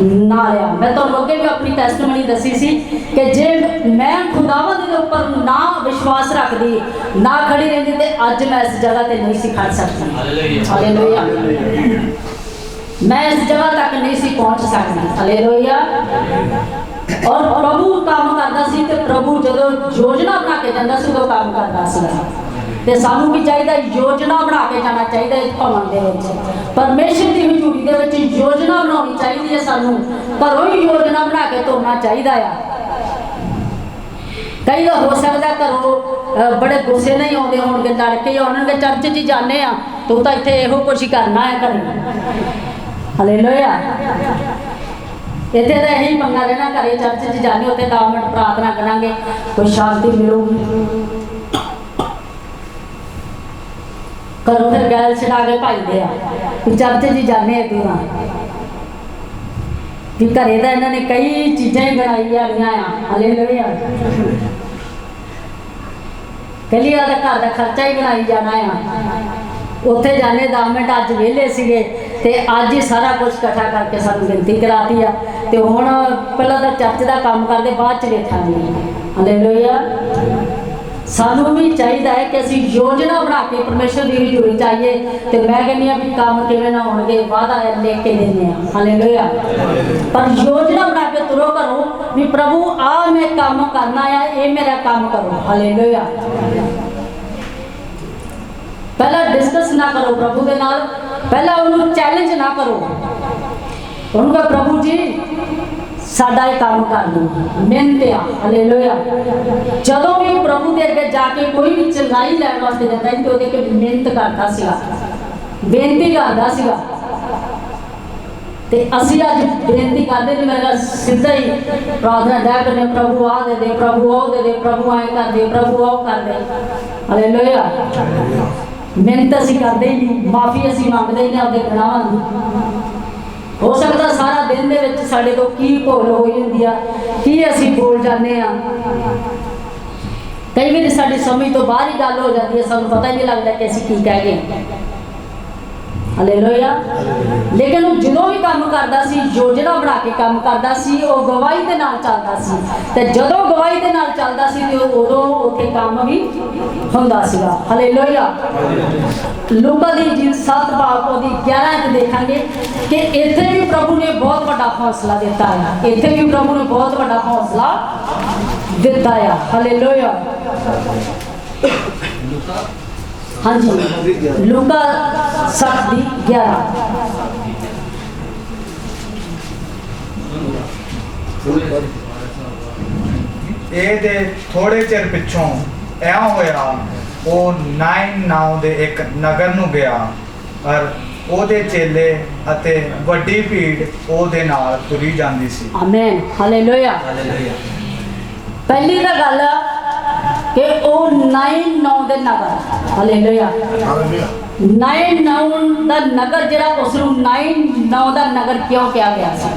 ਨਾਲ ਆ। ਮੈਂ ਤੁਹਾਨੂੰ ਅੱਗੇ ਵੀ ਆਪਣੀ ਟੈਸਟਮਨੀ ਦੱਸੀ ਸੀ ਕਿ ਜੇ ਮੈਂ ਖੁਦਾਵੰਦ ਦੇ ਉੱਪਰ ਨਾ ਵਿਸ਼ਵਾਸ ਰੱਖਦੀ, ਨਾ ਖੜੀ ਰਹਿੰਦੀ, ਤੇ ਅੱਜ ਮੈਂ ਇਸ ਜਗ੍ਹਾ ਤੇ ਨਹੀਂ ਸੀ ਖੜ ਸਕਦੀ। ਹਾਲੇਲੂਇਆ। ਮੈਂ ਇਸ ਜਗ੍ਹਾ ਤੱਕ ਨਹੀਂ ਸੀ ਪਹੁੰਚ ਸਕਦੀ। ਹਾਲੇਲੂਇਆ। ਔਰ ਪ੍ਰਭੂ ਕੰਮ ਕਰਦਾ ਸੀ ਤੇ ਪ੍ਰਭੂ ਜਦੋਂ ਯੋਜਨਾ ਬਣਾ ਕੇ ਜਾਂਦਾ ਸੀ ਉਹ ਕੰਮ ਕਰਦਾ ਸੀ। ਤੇ ਸਾਨੂੰ ਵੀ ਚਾਹੀਦਾ ਯੋਜਨਾ ਬਣਾ ਕੇ ਜਾਣਾ ਚਾਹੀਦਾ ਇਸ ਭਵਨ ਦੇ ਵਿੱਚ, ਪਰਮੇਸ਼ਰ ਦੀ ਹਜ਼ੂਰੀ ਦੇ ਵਿੱਚ ਯੋਜਨਾ ਬਣਾਉਣੀ ਚਾਹੀਦੀ ਹੈ। ਸਾਨੂੰ ਘਰੋਂ ਹੀ ਯੋਜਨਾ ਬਣਾ ਕੇ ਤੁਰਨਾ ਚਾਹੀਦਾ ਆ। ਕਈ ਵਾਰ ਹੋ ਸਕਦਾ ਘਰੋਂ ਬੜੇ ਗੁੱਸੇ ਨਹੀਂ ਆਉਂਦੇ ਹੋਣਗੇ, ਲੜ ਕੇ ਆਉਣਗੇ, ਚਰਚ 'ਚ ਜਾਂਦੇ ਆ ਤੂੰ ਤਾਂ ਇੱਥੇ ਇਹੋ ਕੁਛ ਹੀ ਕਰਨਾ ਹੈ ਘਰੇ। ਹਾਲੇਲੂਇਆ। ਇੱਥੇ ਤਾਂ ਇਹੀ ਪੰਗਾ ਲੈਣਾ, ਘਰੇ ਚਰਚ 'ਚ ਜਾਂਦੇ ਉੱਥੇ 10 ਮਿੰਟ ਪ੍ਰਾਰਥਨਾ ਕਰਾਂਗੇ, ਕੋਈ ਸ਼ਾਂਤੀ ਮਿਲੂਗੀ। ਘਰੋਂ ਫਿਰ ਗੈਲ ਛਡਾ ਕੇ ਭਾਈਦੇ ਆ ਵੀ ਚਰਚ 'ਚ ਜਾਂਦੇ ਆ ਤੂੰ ਵੀ ਘਰੇ ਤਾਂ ਇਹਨਾਂ ਨੇ ਕਈ ਚੀਜ਼ਾਂ ਹੀ ਬਣਾਈ ਜਾਂਦੀਆਂ ਆ। ਹਾਲੇਲੂਇਆ। ਪਹਿਲੀ ਵਾਰ ਤਾਂ ਘਰ ਦਾ ਖਰਚਾ ਹੀ ਬਣਾਈ ਜਾਣਾ ਆ। ਉੱਥੇ ਜਾਣੇ 10 ਮਿੰਟ ਅੱਜ ਵਿਹਲੇ ਸੀਗੇ ਤੇ ਅੱਜ ਹੀ ਸਾਰਾ ਕੁਝ ਇਕੱਠਾ ਕਰਕੇ ਸਾਨੂੰ ਬੇਨਤੀ ਕਰਾਤੀ ਆ ਤੇ ਹੁਣ ਪਹਿਲਾਂ ਤਾਂ ਚਰਚ ਦਾ ਕੰਮ ਕਰਦੇ ਬਾਅਦ ਚ ਵੇਖਾਂਗੇ। ਹਾਲੇਲੂਇਆ। ਸਾਨੂੰ ਵੀ ਚਾਹੀਦਾ ਹੈ ਕਿ ਅਸੀਂ ਯੋਜਨਾ ਬਣਾ ਕੇ ਪਰਮੇਸ਼ਰ ਦੀ ਹਜ਼ੂਰੀ ਚਾਹੀਏ ਤੇ ਮੈਂ ਕਹਿੰਦੀ ਆ ਵੀ ਕੰਮ ਕਿਵੇਂ ਨਾ ਹੋਣਗੇ, ਵਾਅਦਾ ਲੈ ਕੇ ਦਿੰਦੇ ਆ। ਹਾਲੇਲੂਇਆ। ਪਰ ਯੋਜਨਾ ਬਣਾ ਕੇ ਤੁਰੋ ਘਰੋਂ ਵੀ ਪ੍ਰਭੂ ਆ ਮੈਂ ਕੰਮ ਕਰਨਾ ਆ, ਇਹ ਮੇਰਾ ਕੰਮ ਕਰੋ। ਹਾਲੇਲੂਇਆ। ਪਹਿਲਾਂ ਡਿਸਕਸ ਨਾ ਕਰੋ ਪ੍ਰਭੂ ਦੇ ਨਾਲ, ਪਹਿਲਾਂ ਉਹਨੂੰ ਚੈਲੰਜ ਨਾ ਕਰੋ। ਉਹਨੂੰ ਕਹੋ ਪ੍ਰਭੂ ਜੀ ਸਾਡਾ ਇਹ ਕੰਮ ਕਰ ਦਿਓ, ਮਿਹਨਤ ਆ। ਹਾਲੇਲੂਇਆ। ਜਦੋਂ ਵੀ ਪ੍ਰਭੂ ਦੇ ਅੱਗੇ ਜਾ ਕੇ ਕੋਈ ਵੀ ਚੰਗਾਈ ਲੈਣ ਵਾਸਤੇ ਜਾਂਦਾ ਸੀ ਤੇ ਉਹਦੇ ਕੇ ਮਿਹਨਤ ਕਰਦਾ ਸੀਗਾ, ਬੇਨਤੀ ਕਰਦਾ ਸੀਗਾ। ਤੇ ਅਸੀਂ ਅੱਜ ਬੇਨਤੀ ਕਰਦੇ ਨੇ, ਮੇਰਾ ਸਿੱਧਾ ਹੀ ਪ੍ਰਾਰਥਨਾ ਦਾ ਕਰਨੇ, ਪ੍ਰਭੂ ਆ ਦੇ ਦੇ, ਪ੍ਰਭੂ ਉਹ ਦੇ ਦੇ, ਪ੍ਰਭੂ ਐ ਕਰ ਦੇ, ਪ੍ਰਭੂ ਉਹ ਕਰ ਦੇ। ਹਾਲੇਲੂਇਆ। ਮਿਹਨਤ ਅਸੀਂ ਕਰਦੇ ਹੀ ਨਹੀਂ, ਮਾਫੀ ਅਸੀਂ ਮੰਗਦੇ ਹੀ ਨਹੀਂ ਆਪਦੇ ਗੁਨਾਹਾਂ ਦੀ। ਹੋ ਸਕਦਾ ਸਾਰਾ ਦਿਨ ਦੇ ਵਿੱਚ ਸਾਡੇ ਤੋਂ ਕੀ ਭੁੱਲ ਹੋਈ ਹੁੰਦੀ ਆ, ਕੀ ਅਸੀਂ ਬੋਲ ਜਾਂਦੇ ਆ। ਕਈ ਵਾਰੀ ਸਾਡੀ ਸਮਝ ਤੋਂ ਬਾਹਰ ਹੀ ਗੱਲ ਹੋ ਜਾਂਦੀ ਹੈ, ਸਾਨੂੰ ਪਤਾ ਹੀ ਨਹੀਂ ਲੱਗਦਾ ਕਿ ਅਸੀਂ ਕੀ ਕਹਿ ਗਏ। ਹਾਲੇਲੂਇਆ। ਲੇਕਿਨ ਉਹ ਜਦੋਂ ਵੀ ਕੰਮ ਕਰਦਾ ਸੀ ਯੋਜਨਾ ਬਣਾ ਕੇ ਕੰਮ ਕਰਦਾ ਸੀ, ਉਹ ਗਵਾਹੀ ਦੇ ਨਾਲ ਚੱਲਦਾ ਸੀ ਤੇ ਜਦੋਂ ਗਵਾਹੀ ਦੇ ਨਾਲ ਚੱਲਦਾ ਸੀ ਤੇ ਉਦੋਂ ਉੱਥੇ ਕੰਮ ਵੀ ਹੁੰਦਾ ਸੀਗਾ। ਹਾਲੇਲੂਇਆ। ਲੂਕਾ ਦੀ ਇੰਜੀਲ 7 ਬਾਬ ਉਹਦੀ 11 ਚ ਦੇਖਾਂਗੇ ਕਿ ਇੱਥੇ ਵੀ ਪ੍ਰਭੂ ਨੇ ਬਹੁਤ ਵੱਡਾ ਹੌਸਲਾ ਦਿੱਤਾ ਹੈ। ਇੱਥੇ ਵੀ ਪ੍ਰਭੂ ਨੇ ਬਹੁਤ ਵੱਡਾ ਹੌਸਲਾ ਦਿੱਤਾ ਆ। ਹਾਲੇਲੂਇਆ। हाँ जी, लूका 7:11। ਇਹਦੇ ਥੋੜੇ ਚਿਰ ਪਿੱਛੋਂ ਇਉਂ ਹੋਇਆ, ਉਹ ਨਾਇਨ ਨਾਮ ਦੇ ਇੱਕ ਨਗਰ ਨੂੰ ਗਿਆ ਔਰ ਉਹਦੇ ਚੇਲੇ ਅਤੇ ਵੱਡੀ ਭੀੜ ਉਹਦੇ ਨਾਲ ਤੁਰੀ ਜਾਂਦੀ ਸੀ। ਆਮੇਨ। ਹਾਲੇਲੂਇਆ। ਪਹਿਲੀ ਤਾਂ ਗੱਲ ਕਿ ਉਹ 9 ਦੇ ਨਗਰ। ਹਾਲੇਲੂਇਆ। 9 ਦਾ ਨਗਰ ਜਿਹੜਾ ਉਸ ਨੂੰ 9 ਦਾ ਨਗਰ ਕਿਉਂ ਕਿਹਾ ਗਿਆ ਸੀ?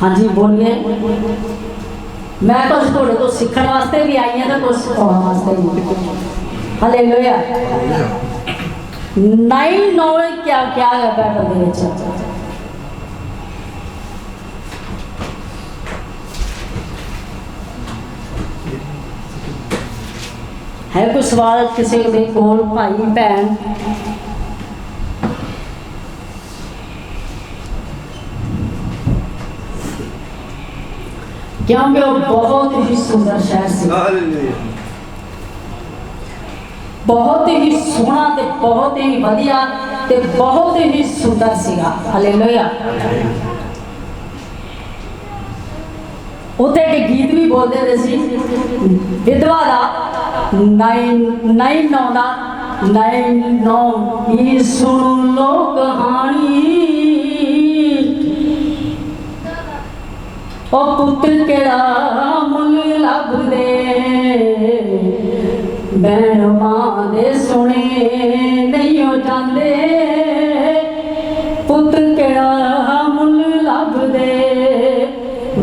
ਹਾਂਜੀ ਬੋਲੀਏ। ਮੈਂ ਕੁਝ ਤੁਹਾਡੇ ਤੋਂ ਸਿੱਖਣ ਵਾਸਤੇ ਵੀ ਆਈ ਹਾਂ ਤੇ ਕੁਝ ਸਿਖਾਉਣ ਵਾਸਤੇ ਵੀ। ਹਾਲੇਲੂਇਆ। 9 क्या है बाइबल ਦੇ ਵਿੱਚ? है कोई सवाल किसी ਦੇ ਕੋਲ ਭਾਈ ਭੈਣ? क्योंकि वो बहुत ही सुंदर शहर से, बहुत ही सोहना ते बहुत ही वधिया ते बहुत ही सुंदर सीगा। हालेलुया। उते के गीत भी बोलते रहे सी, विधवा दा 9 दा 9 ये सुन लो कहानी, ओ पुत्र केड़ा मुल लब दे, बैन मां दे सुने नहीं हो जाते, पुत्र केड़ा मुल लब दे,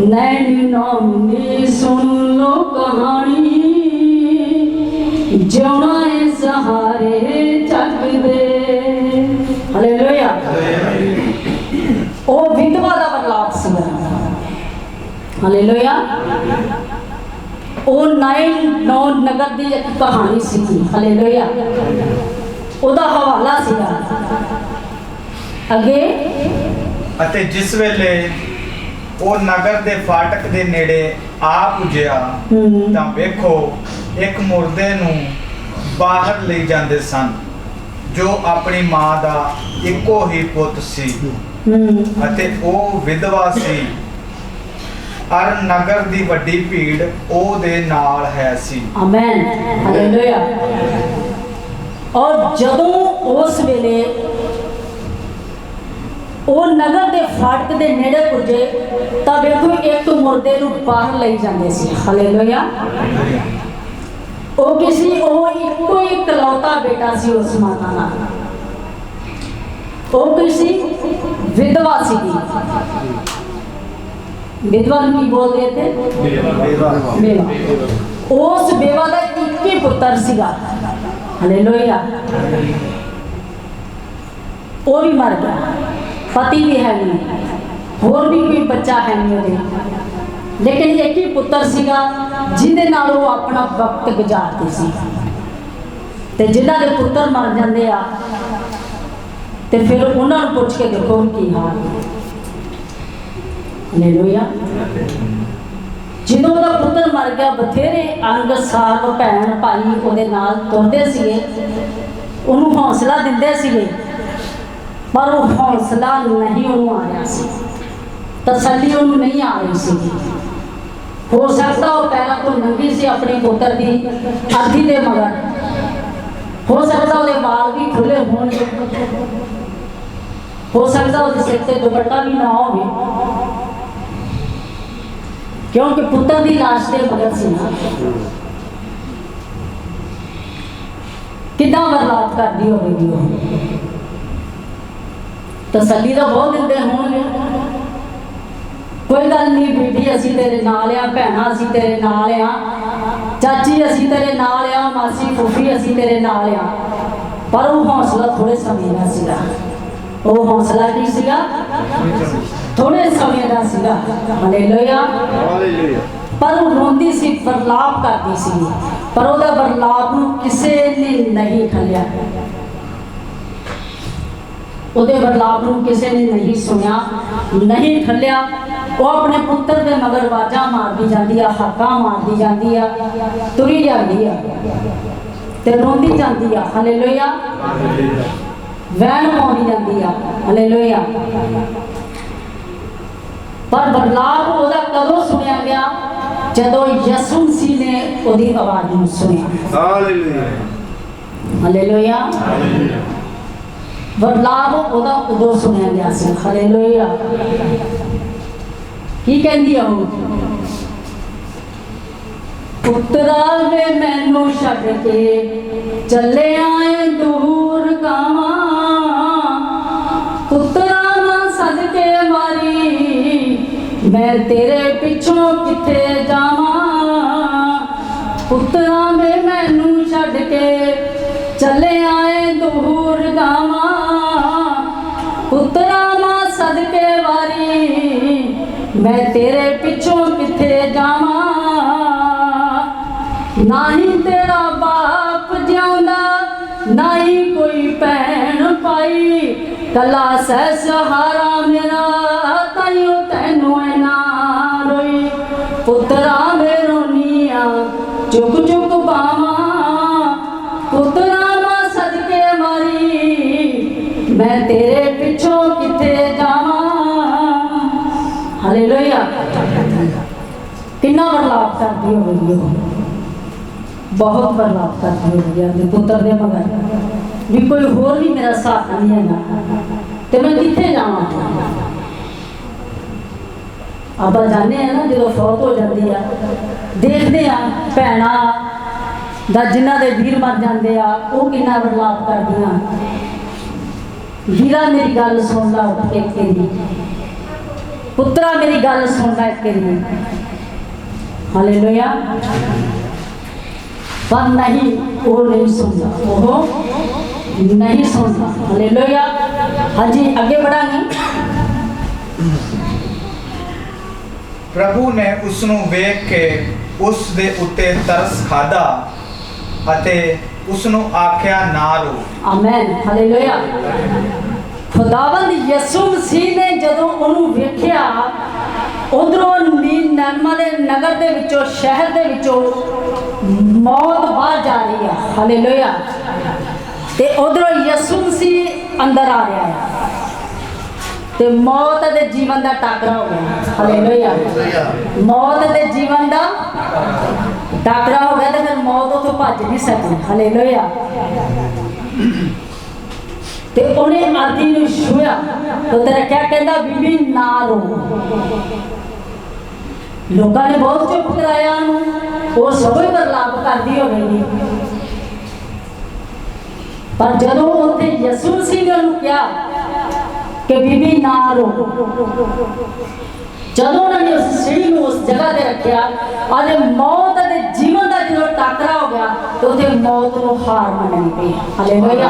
नैन नौनी सुन लो कहानी, जिउना है सहारे जग दे। हालेलुया। ओ विधवा दा बदलाव सी। हालेलुया। ਉਹ ਨੌ ਨਗਰ ਦੀ ਇੱਕ ਕਹਾਣੀ ਸੀ। ਹਾਲੇਲੂਇਆ। ਉਹਦਾ ਹਵਾਲਾ ਸੀਗਾ ਅੱਗੇ। ਅਤੇ ਜਿਸ ਵੇਲੇ ਉਹ ਨਗਰ ਦੇ ਫਾਟਕ ਦੇ ਨੇੜੇ ਆ ਪੁੱਜਿਆ ਤਾਂ ਵੇਖੋ ਇੱਕ ਮੁਰਦੇ ਨੂੰ ਬਾਹਰ ਲਈ ਜਾਂਦੇ ਸਨ, ਜੋ ਆਪਣੀ ਮਾਂ ਦਾ ਇੱਕੋ ਹੀ ਪੁੱਤ ਸੀ ਅਤੇ ਉਹ ਵਿਧਵਾ ਸੀ, ਅਰ ਨਗਰ ਦੀ ਵੱਡੀ ਭੀੜ ਉਹਦੇ ਨਾਲ ਹੈ ਸੀ। ਆਮੇਨ। ਹਾਲੇਲੂਇਆ। ਔਰ ਜਦੋਂ ਉਸ ਵੇਲੇ ਉਹ ਨਗਰ ਦੇ ਫਾਟਕ ਦੇ ਨੇੜੇ ਪੁੱਜੇ ਤਾਂ ਵੇਖੋ ਇੱਕ ਮੁਰਦੇ ਨੂੰ ਬਾਹਰ ਲਈ ਜਾਂਦੇ ਸੀ। ਹਾਲੇਲੂਇਆ। ਉਹ ਕਿਸੇ ਉਹ ਇੱਕੋ ਹੀ ਇਕਲੌਤਾ ਬੇਟਾ ਸੀ ਉਸ ਮਾਤਾ ਦਾ। ਉਹ ਕਿਸੇ ਵਿਧਵਾ ਸੀਗੀ। ਵਿਧਵਾ ਨੂੰ ਕੀ ਬੋਲਦੇ थे? बेवा। उस बेवा का एक ही पुत्र सीगा। हालेलुया। वो भी मर गया, पति भी है नहीं, होर भी कोई बच्चा है नहीं ਉਹਦੇ, लेकिन एक ही पुत्र सीगा जिहदे नाल वो अपना वक्त गुजारती सी। ते जिन्हां दे पुत्र मर जांदे आ ते फिर उन्हां नूं पुੱਛ के देखो की हाल है। हालेलुया। ਜਦੋਂ ਉਹਦਾ ਪੁੱਤਰ ਮਰ ਗਿਆ ਬਥੇਰੇ ਅੰਗ ਸਾਗ ਭੈਣ ਭਾਈ ਉਹਦੇ ਨਾਲ ਤੁਰਦੇ ਸੀਗੇ, ਉਹਨੂੰ ਹੌਸਲਾ ਦਿੰਦੇ ਸੀਗੇ, ਪਰ ਉਹ ਹੌਸਲਾ ਨਹੀਂ ਉਹਨੂੰ ਆ ਰਿਹਾ ਸੀ, ਤਸੱਲੀ ਉਹਨੂੰ ਨਹੀਂ ਆ ਰਹੀ ਸੀ। ਹੋ ਸਕਦਾ ਉਹ ਪਹਿਲਾਂ ਤੋਂ ਨੰਗੀ ਸੀ ਆਪਣੇ ਪੁੱਤਰ ਦੀ ਅਰਥੀ ਦੇ ਮਗਰ, ਹੋ ਸਕਦਾ ਉਹਦੇ ਵਾਲ ਵੀ ਖੁੱਲੇ ਹੋਣਗੇ, ਹੋ ਸਕਦਾ ਉਹਦੇ ਸਿਰ ਤੇ ਦੁਪੱਟਾ ਵੀ ਨਾ ਹੋਵੇ, क्योंकि पुत्र की लाश के मगर से कितना बर्बाद कर दी होगी। तसल्ली तो बहुत दिंदे होंगे, कोई गल नहीं बेटी असी तेरे नाल आ, भैणा असी तेरे नाल आ, चाची असी तेरे नाल आ, मासी फूफी असी तेरे नाल आ, पर वो हौसला थोड़े समय का सीगा। वो हौसला की सीगा थोड़े समय का सीगा। हालेलुया। पर वो रोंदी सी, बरलाप करती सी, पर ਉਹਦਾ ਬਰਲਾਪ ਨੂੰ ਕਿਸੇ ਨੇ ਨਹੀਂ ਠੱਲਿਆ, ਉਹਦੇ ਬਰਲਾਪ ਨੂੰ ਕਿਸੇ ਨੇ ਨਹੀਂ ਸੁਣਿਆ, ਨਹੀਂ ਠੱਲਿਆ। ਉਹ ਆਪਣੇ ਪੁੱਤਰ ਦੇ ਮਗਰ ਆਵਾਜ਼ਾਂ ਮਾਰਦੀ ਜਾਂਦੀ ਆ, ਹਾਕਾਂ ਮਾਰਦੀ ਜਾਂਦੀ ਆ, ਤੁਰੀ ਜਾਂਦੀ ਆ ਤੇ ਰੋਂਦੀ ਜਾਂਦੀ ਆ। ਹਾਲੇਲੁਇਆ। ਵੈਣ ਪਾਉਂਦੀ ਜਾਂਦੀ ਆ। ਹਾਲੇਲੁਇਆ। पर बदलाव ਉਹਦਾ ਕਦੋਂ ਸੁਣਿਆ ਗਿਆ? ਜਦੋਂ ਯਿਸੂ ਮਸੀਹ ਨੇ ਉਹਦੀ ਆਵਾਜ਼ ਨੂੰ ਸੁਣਿਆ। ਹਾਲੇਲੂਇਆ। ਹਾਲੇਲੂਇਆ। ਬਦਲਾਵ ਉਹਦਾ ਉਦੋਂ ਸੁਣਿਆ ਗਿਆ ਸੀ। ਹਾਲੇਲੂਇਆ। ਕੀ ਕਹਿੰਦੀ ਆ ਉਹ? ਪੁੱਤਰਾ ਵੇ ਮੈਨੂੰ ਛੱਡ ਕੇ ਚੱਲੇ ਆਏ ਦੂਰ ਗਾਵਾਂ, ਪੁੱਤਰਾ ਨਾ ਸਦਕੇ ਮਾਰੀ मैं तेरे पिछों किथे जावां, पुत्रा वे मैनू छड्ड के चले आए दूर गावां, पुत्रा मां सदके वारी मैं तेरे पिछों किथे जावां, ना ही तेरा बाप जिउंदा ना ही कोई भैन पाई, कला सह सहारा मेरा ताइयों तैनू ना रोई, पुत्रा वे रोनिया चुक चुक बावा, पुत्रा मां सदके मारी मैं तेरे पिछों किथे जावां। हालेलुया। कितना बदलाव करती होगी, बहुत बदलाव करती होगी अपने पुत्र दे मगर भी कोई होर भी मेरा साथ नहीं है तो मैं किथे जावां। ਆਪਾਂ ਜਾਣੇ ਆ ਨਾ ਜਦੋਂ ਫੌਤ ਹੋ ਜਾਂਦੀ ਆ, ਦੇਖਦੇ ਆ ਭੈਣਾਂ ਦਾ ਜਿਨ੍ਹਾਂ ਦੇ ਵੀਰ ਮਰ ਜਾਂਦੇ ਆ ਉਹ ਕਿੰਨਾ ਬਦਲਾਵ ਕਰਦੀਆਂ। ਵੀਰਾ ਮੇਰੀ ਗੱਲ ਸੁਣ ਲਾ ਉੱਠ ਕੇ ਕਹਿੰਦੀ, ਪੁੱਤਰਾ ਮੇਰੀ ਗੱਲ ਸੁਣ ਲੈ ਕਹਿੰਦੀ। ਹਾਲੇਲੂਇਆ। पर नहीं वो नहीं सुनता, वो नहीं सुनता। हालेलुया। हाँ जी आगे बढ़ांगे। प्रभु ने उसनों वेख के ਉਸ ਦੇ ਉੱਤੇ ਤਰਸ ਖਾਧਾ ਅਤੇ ਉਸ ਨੂੰ ਆਖਿਆ ਨਾ ਰੋ। Amen, hallelujah. ਖੁਦਾਵੰਦ ਯਿਸੂ ਮਸੀਹ ਨੇ ਜਦੋਂ ਉਹਨੂੰ ਵੇਖਿਆ, ਉਧਰੋਂ ਨਿਨਵੇ ਦੇ ਨਗਰ ਦੇ ਵਿੱਚੋਂ, ਸ਼ਹਿਰ ਦੇ ਵਿੱਚੋਂ ਮੌਤ ਬਾਹਰ ਜਾ ਰਹੀ ਹੈ, ਹਾਲੇਲੂਇਆ, ਤੇ ਉਧਰੋਂ ਯਿਸੂ ਮਸੀਹ ਅੰਦਰ ਆ ਰਿਹਾ ਹੈ ਤੇ ਮੌਤ ਤੇ ਜੀਵਨ ਦਾ ਟਾਕਰਾ ਹੋ ਗਿਆ, ਹਾਲੇਲੂਇਆ। ਮੌਤ ਤੇ ਜੀਵਨ ਦਾ ਟਾਕਰਾ ਹੋ ਗਿਆ ਤੇ ਫਿਰ ਮੌਤ ਉਥੋਂ ਭੱਜ ਨਹੀਂ ਸਕਦੀ, ਹਾਲੇਲੂਇਆ। ਤੇ ਉਹਨੇ ਆਦੀ ਨੂੰ ਛੂਇਆ ਤੇ ਰੱਖਿਆ, ਕਹਿੰਦਾ ਬੀਬੀ ਨਾ ਰੋ। ਲੋਕਾਂ ਨੇ ਬਹੁਤ ਚੁੱਪ ਕਰਾਇਆ ਉਹਨੂੰ, ਉਹ ਸਭੋ ਹੀ ਬਰਲਾਪ ਕਰਦੀ ਹੋਵੇਗੀ, ਪਰ ਜਦੋਂ ਉੱਥੇ ਯਿਸੂ ਮਸੀਹ ਨੇ ਉਹਨੂੰ ਕਿਹਾ ਕਿ ਬੀਬੀ ਨਾ ਰੋ, ਜਦੋਂ ਉਹਨਾਂ ਨੇ ਉਸ ਸੀੜੀ ਨੂੰ ਉਸ ਜਗ੍ਹਾ ਤੇ ਰੱਖਿਆ, ਅਤੇ ਮੌਤ ਅਤੇ ਜੀਵਨ ਦਾ ਜਦੋਂ ਟਾਕਰਾ ਹੋ ਗਿਆ ਤੇ ਉੱਥੇ ਮੌਤ ਨੂੰ ਹਾਰ ਮੰਨਣੀ ਪਈ, ਹਾਲੇਲੂਇਆ।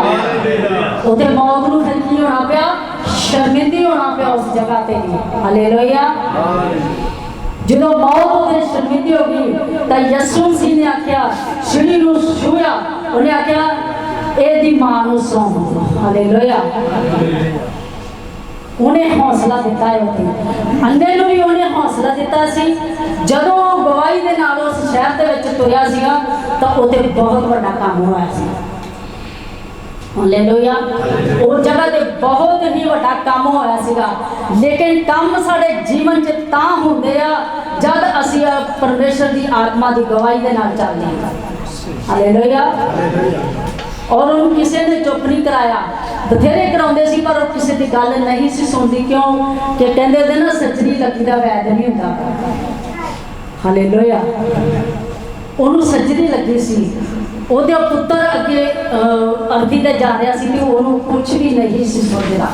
ਉੱਥੇ ਮੌਤ ਨੂੰ ਫਿਰ ਕੀ ਹੋਣਾ ਪਿਆ? ਸ਼ਰਮਿੰਦੀ ਹੋਣਾ ਪਿਆ ਉਸ ਜਗ੍ਹਾ ਤੇ ਵੀ, ਹਾਲੇਲੂਇਆ। ਜਦੋਂ ਮੌਤ ਉਹਦੇ ਸ਼ਰਮਿੰਦੀ ਹੋ ਗਈ ਤਾਂ ਯਿਸੂ ਮਸੀਹ ਨੇ ਆਖਿਆ, ਸੀੜੀ ਨੂੰ ਛੂਹਿਆ, ਉਹਨੇ ਆਖਿਆ ਇਹਦੀ ਮਾਂ ਨੂੰ ਸੌਂਪ ਦਿਓ, ਹਾਲੇਲੂਇਆ। ਉਹਨੇ ਹੌਸਲਾ ਦਿੱਤਾ ਹੈ, ਉੱਥੇ ਅੰਡੇ ਨੂੰ ਵੀ ਉਹਨੇ ਹੌਸਲਾ ਦਿੱਤਾ ਸੀ। ਜਦੋਂ ਉਹ ਗਵਾਹੀ ਦੇ ਨਾਲ ਉਸ ਸ਼ਹਿਰ ਦੇ ਵਿੱਚ ਤੁਰਿਆ ਸੀਗਾ ਤਾਂ ਉੱਥੇ ਬਹੁਤ ਵੱਡਾ ਕੰਮ ਹੋਇਆ ਸੀ, ਹਾਲੇਲੂਇਆ। ਉਹ ਜਗ੍ਹਾ ਤੇ ਬਹੁਤ ਹੀ ਵੱਡਾ ਕੰਮ ਹੋਇਆ ਸੀਗਾ, ਲੇਕਿਨ ਕੰਮ ਸਾਡੇ ਜੀਵਨ 'ਚ ਤਾਂ ਹੁੰਦੇ ਆ ਜਦ ਅਸੀਂ ਪਰਮੇਸ਼ਰ ਦੀ ਆਤਮਾ ਦੀ ਗਵਾਹੀ ਦੇ ਨਾਲ ਚੱਲਦੇ ਹਾਂ, ਹਾਲੇਲੂਇਆ। ਔਰ ਉਹਨੂੰ ਕਿਸੇ ਨੇ ਚੁੱਪ ਨਹੀਂ ਕਰਾਇਆ, ਬਥੇਰੇ ਕਰਾਉਂਦੇ ਸੀ ਪਰ ਉਹ ਕਿਸੇ ਦੀ ਗੱਲ ਨਹੀਂ ਸੀ ਸੁਣਦੀ। ਕਿਉਂ? ਕਿ ਕਹਿੰਦੇ ਨੇ ਨਾ ਸੱਚੀ ਲੱਗੀ ਦਾ ਵੈਦ ਨਹੀਂ ਹੁੰਦਾ, ਹਾਲੇਲੂਇਆ। ਉਹਨੂੰ ਸੱਜਰੀ ਲੱਗੀ ਸੀ, ਉਹਦੇ ਪੁੱਤਰ ਅੱਗੇ ਅਰਥੀ ਤੇ ਜਾ ਰਿਹਾ ਸੀ ਤੇ ਉਹਨੂੰ ਕੁਝ ਵੀ ਨਹੀਂ ਸੀ ਸੁਣਦਾ,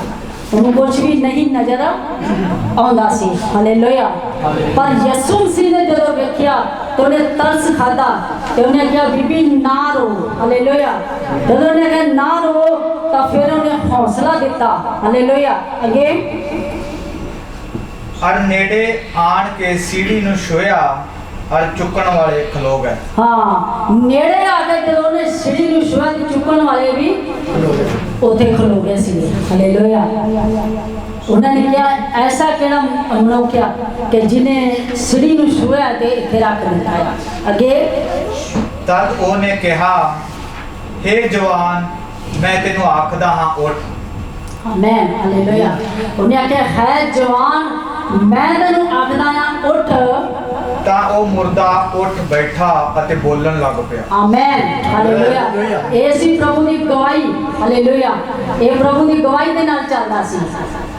ਉਹਨੂੰ ਕੁਝ ਵੀ ਨਹੀਂ ਨਜ਼ਰ ਆਉਂਦਾ ਸੀ, ਹਾਲੇਲੂਇਆ। ਪਰ ਯਿਸੂ ਮਸੀਹ ਨੇ ਜਦੋਂ ਵੇਖਿਆ ਤੇ ਉਹਨੇ ਤਰਸ ਖਾਧਾ ਤੇ ਉਹਨੇ ਕਿਹਾ ਬੀਬੀ ਨਾ ਰੋ, ਹਾਲੇਲੂਇਆ। ਜਦੋਂ ਉਹਨੇ ਕਿਹਾ ਨਾ ਰੋ ਤਾਂ ਫਿਰ ਉਹਨੇ ਹੌਸਲਾ ਦਿੱਤਾ, ਹਾਲੇਲੂਇਆ। ਅੱਗੇ ਔਰ ਨੇੜੇ ਆਣ ਕੇ ਸੀੜੀ ਨੂੰ ਛੂਹਿਆ ਔਰ ਚੁੱਕਣ ਵਾਲੇ ਖਲੋ ਗਏ। ਹਾਂ, ਨੇੜੇ ਆ ਕੇ ਜਦੋਂ ਉਹਨੇ ਸੀੜੀ ਨੂੰ ਛੂਹਿਆ ਤੇ ਚੁੱਕਣ ਵਾਲੇ ਵੀ ਉੱਥੇ ਖਲੋ ਗਏ ਸੀ, ਹਾਲੇਲੂਇਆ। ਉਹਨਾਂ ਨੇ ਕਿਹਾ ਐਸਾ ਕਿਹੜਾ ਮਨੁੱਖ ਆ ਕਿ ਜਿਹਨੇ ਸੀੜੀ ਨੂੰ ਛੂਹਿਆ ਤੇ ਇੱਥੇ ਰੱਖ ਦਿੱਤਾ ਹੈ। ਅੱਗੇ ਤਦ ਉਹਨੇ ਕਿਹਾ, ਹੇ ਜਵਾਨ, ਮੈਂ ਤੈਨੂੰ ਆਖਦਾ ਹਾਂ ਉੱਠ। Amen, hallelujah. ਉਹਨੇ ਆਖਿਆ ਹੈ ਜਵਾਨ, ਮੈਂ ਤੈਨੂੰ ਆਖਦਾ ਹਾਂ ਉੱਠ। ਤਾਂ ਉਹ ਮੁਰਦਾ ਉੱਠ ਬੈਠਾ ਅਤੇ ਬੋਲਣ ਲੱਗ ਪਿਆ। Amen, hallelujah. ਇਹ ਸੀ ਪ੍ਰਭੂ ਦੀ ਗਵਾਹੀ, ਹਾਲੇਲੂਇਆ। ਇਹ ਪ੍ਰਭੂ ਦੀ ਗਵਾਹੀ ਦੇ ਨਾਲ ਚੱਲਦਾ ਸੀ,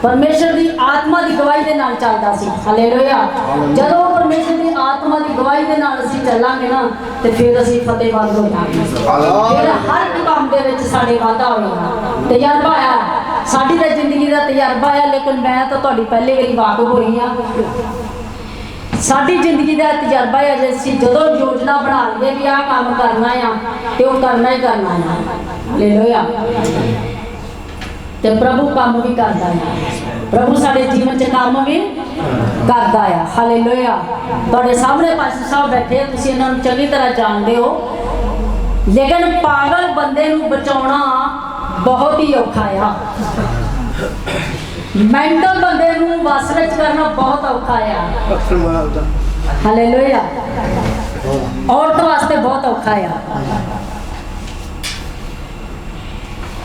ਪਰਮੇਸ਼ਰ ਦੀ ਆਤਮਾ ਦੀ ਗਵਾਹੀ ਦੇ ਨਾਲ ਚੱਲਦਾ ਸੀ, ਹਾਲੇਲੂਇਆ। ਜਦੋਂ ਪਰਮੇਸ਼ਰ ਦੀ ਆਤਮਾ ਦੀ ਗਵਾਹੀ ਦੇ ਨਾਲ ਅਸੀਂ ਚੱਲਾਂਗੇ ਨਾ ਤੇ ਫਿਰ ਅਸੀਂ ਫਤਿਹਵੰਦ ਹੋ ਜਾਵਾਂਗੇ, ਫਿਰ ਹਰ ਕੰਮ ਦੇ ਵਿੱਚ ਸਾਡੇ ਵਾਧਾ ਹੋਏਗਾ। ਤਜਰਬਾ ਆ, ਸਾਡੀ ਤਾਂ ਜ਼ਿੰਦਗੀ ਦਾ ਤਜਰਬਾ ਆ, ਲੇਕਿਨ ਮੈਂ ਤਾਂ ਤੁਹਾਡੀ ਪਹਿਲੀ ਵਾਰੀ ਵਾਕਫ ਹੋਈ ਆ। ਸਾਡੀ ਜ਼ਿੰਦਗੀ ਦਾ ਤਜਰਬਾ ਹੈ, ਜੇ ਅਸੀਂ ਜਦੋਂ ਯੋਜਨਾ ਬਣਾ ਲਈਏ ਵੀ ਆਹ ਕੰਮ ਕਰਨਾ ਆ ਤੇ ਉਹ ਕਰਨਾ ਹੀ ਕਰਨਾ ਆ, ਹਾਲੇਲੂਇਆ। ਤੇ ਪ੍ਰਭੂ ਕੰਮ ਵੀ ਕਰਦਾ ਹੈ, ਪ੍ਰਭੂ ਸਾਡੇ ਜੀਵਨ 'ਚ ਕੰਮ ਵੀ ਕਰਦਾ ਆ, ਹਾਲੇਲੂਇਆ। ਤੁਹਾਡੇ ਸਾਹਮਣੇ ਪਾਸਟਰ ਸਾਹਿਬ ਬੈਠੇ, ਤੁਸੀਂ ਇਹਨਾਂ ਨੂੰ ਚੰਗੀ ਤਰ੍ਹਾਂ ਜਾਣਦੇ ਹੋ, ਲੇਕਿਨ ਪਾਗਲ ਬੰਦੇ ਨੂੰ ਬਚਾਉਣਾ ਬਹੁਤ ਹੀ ਔਖਾ ਆ। ਮੈਂਟਲ ਬੰਦੇ ਨੂੰ ਵਸ ਵਿੱਚ ਕਰਨਾ ਬਹੁਤ ਔਖਾ ਆ, ਹਾਲੇਲੂਇਆ। ਔਰਤ ਵਾਸਤੇ ਬਹੁਤ ਔਖਾ ਆ।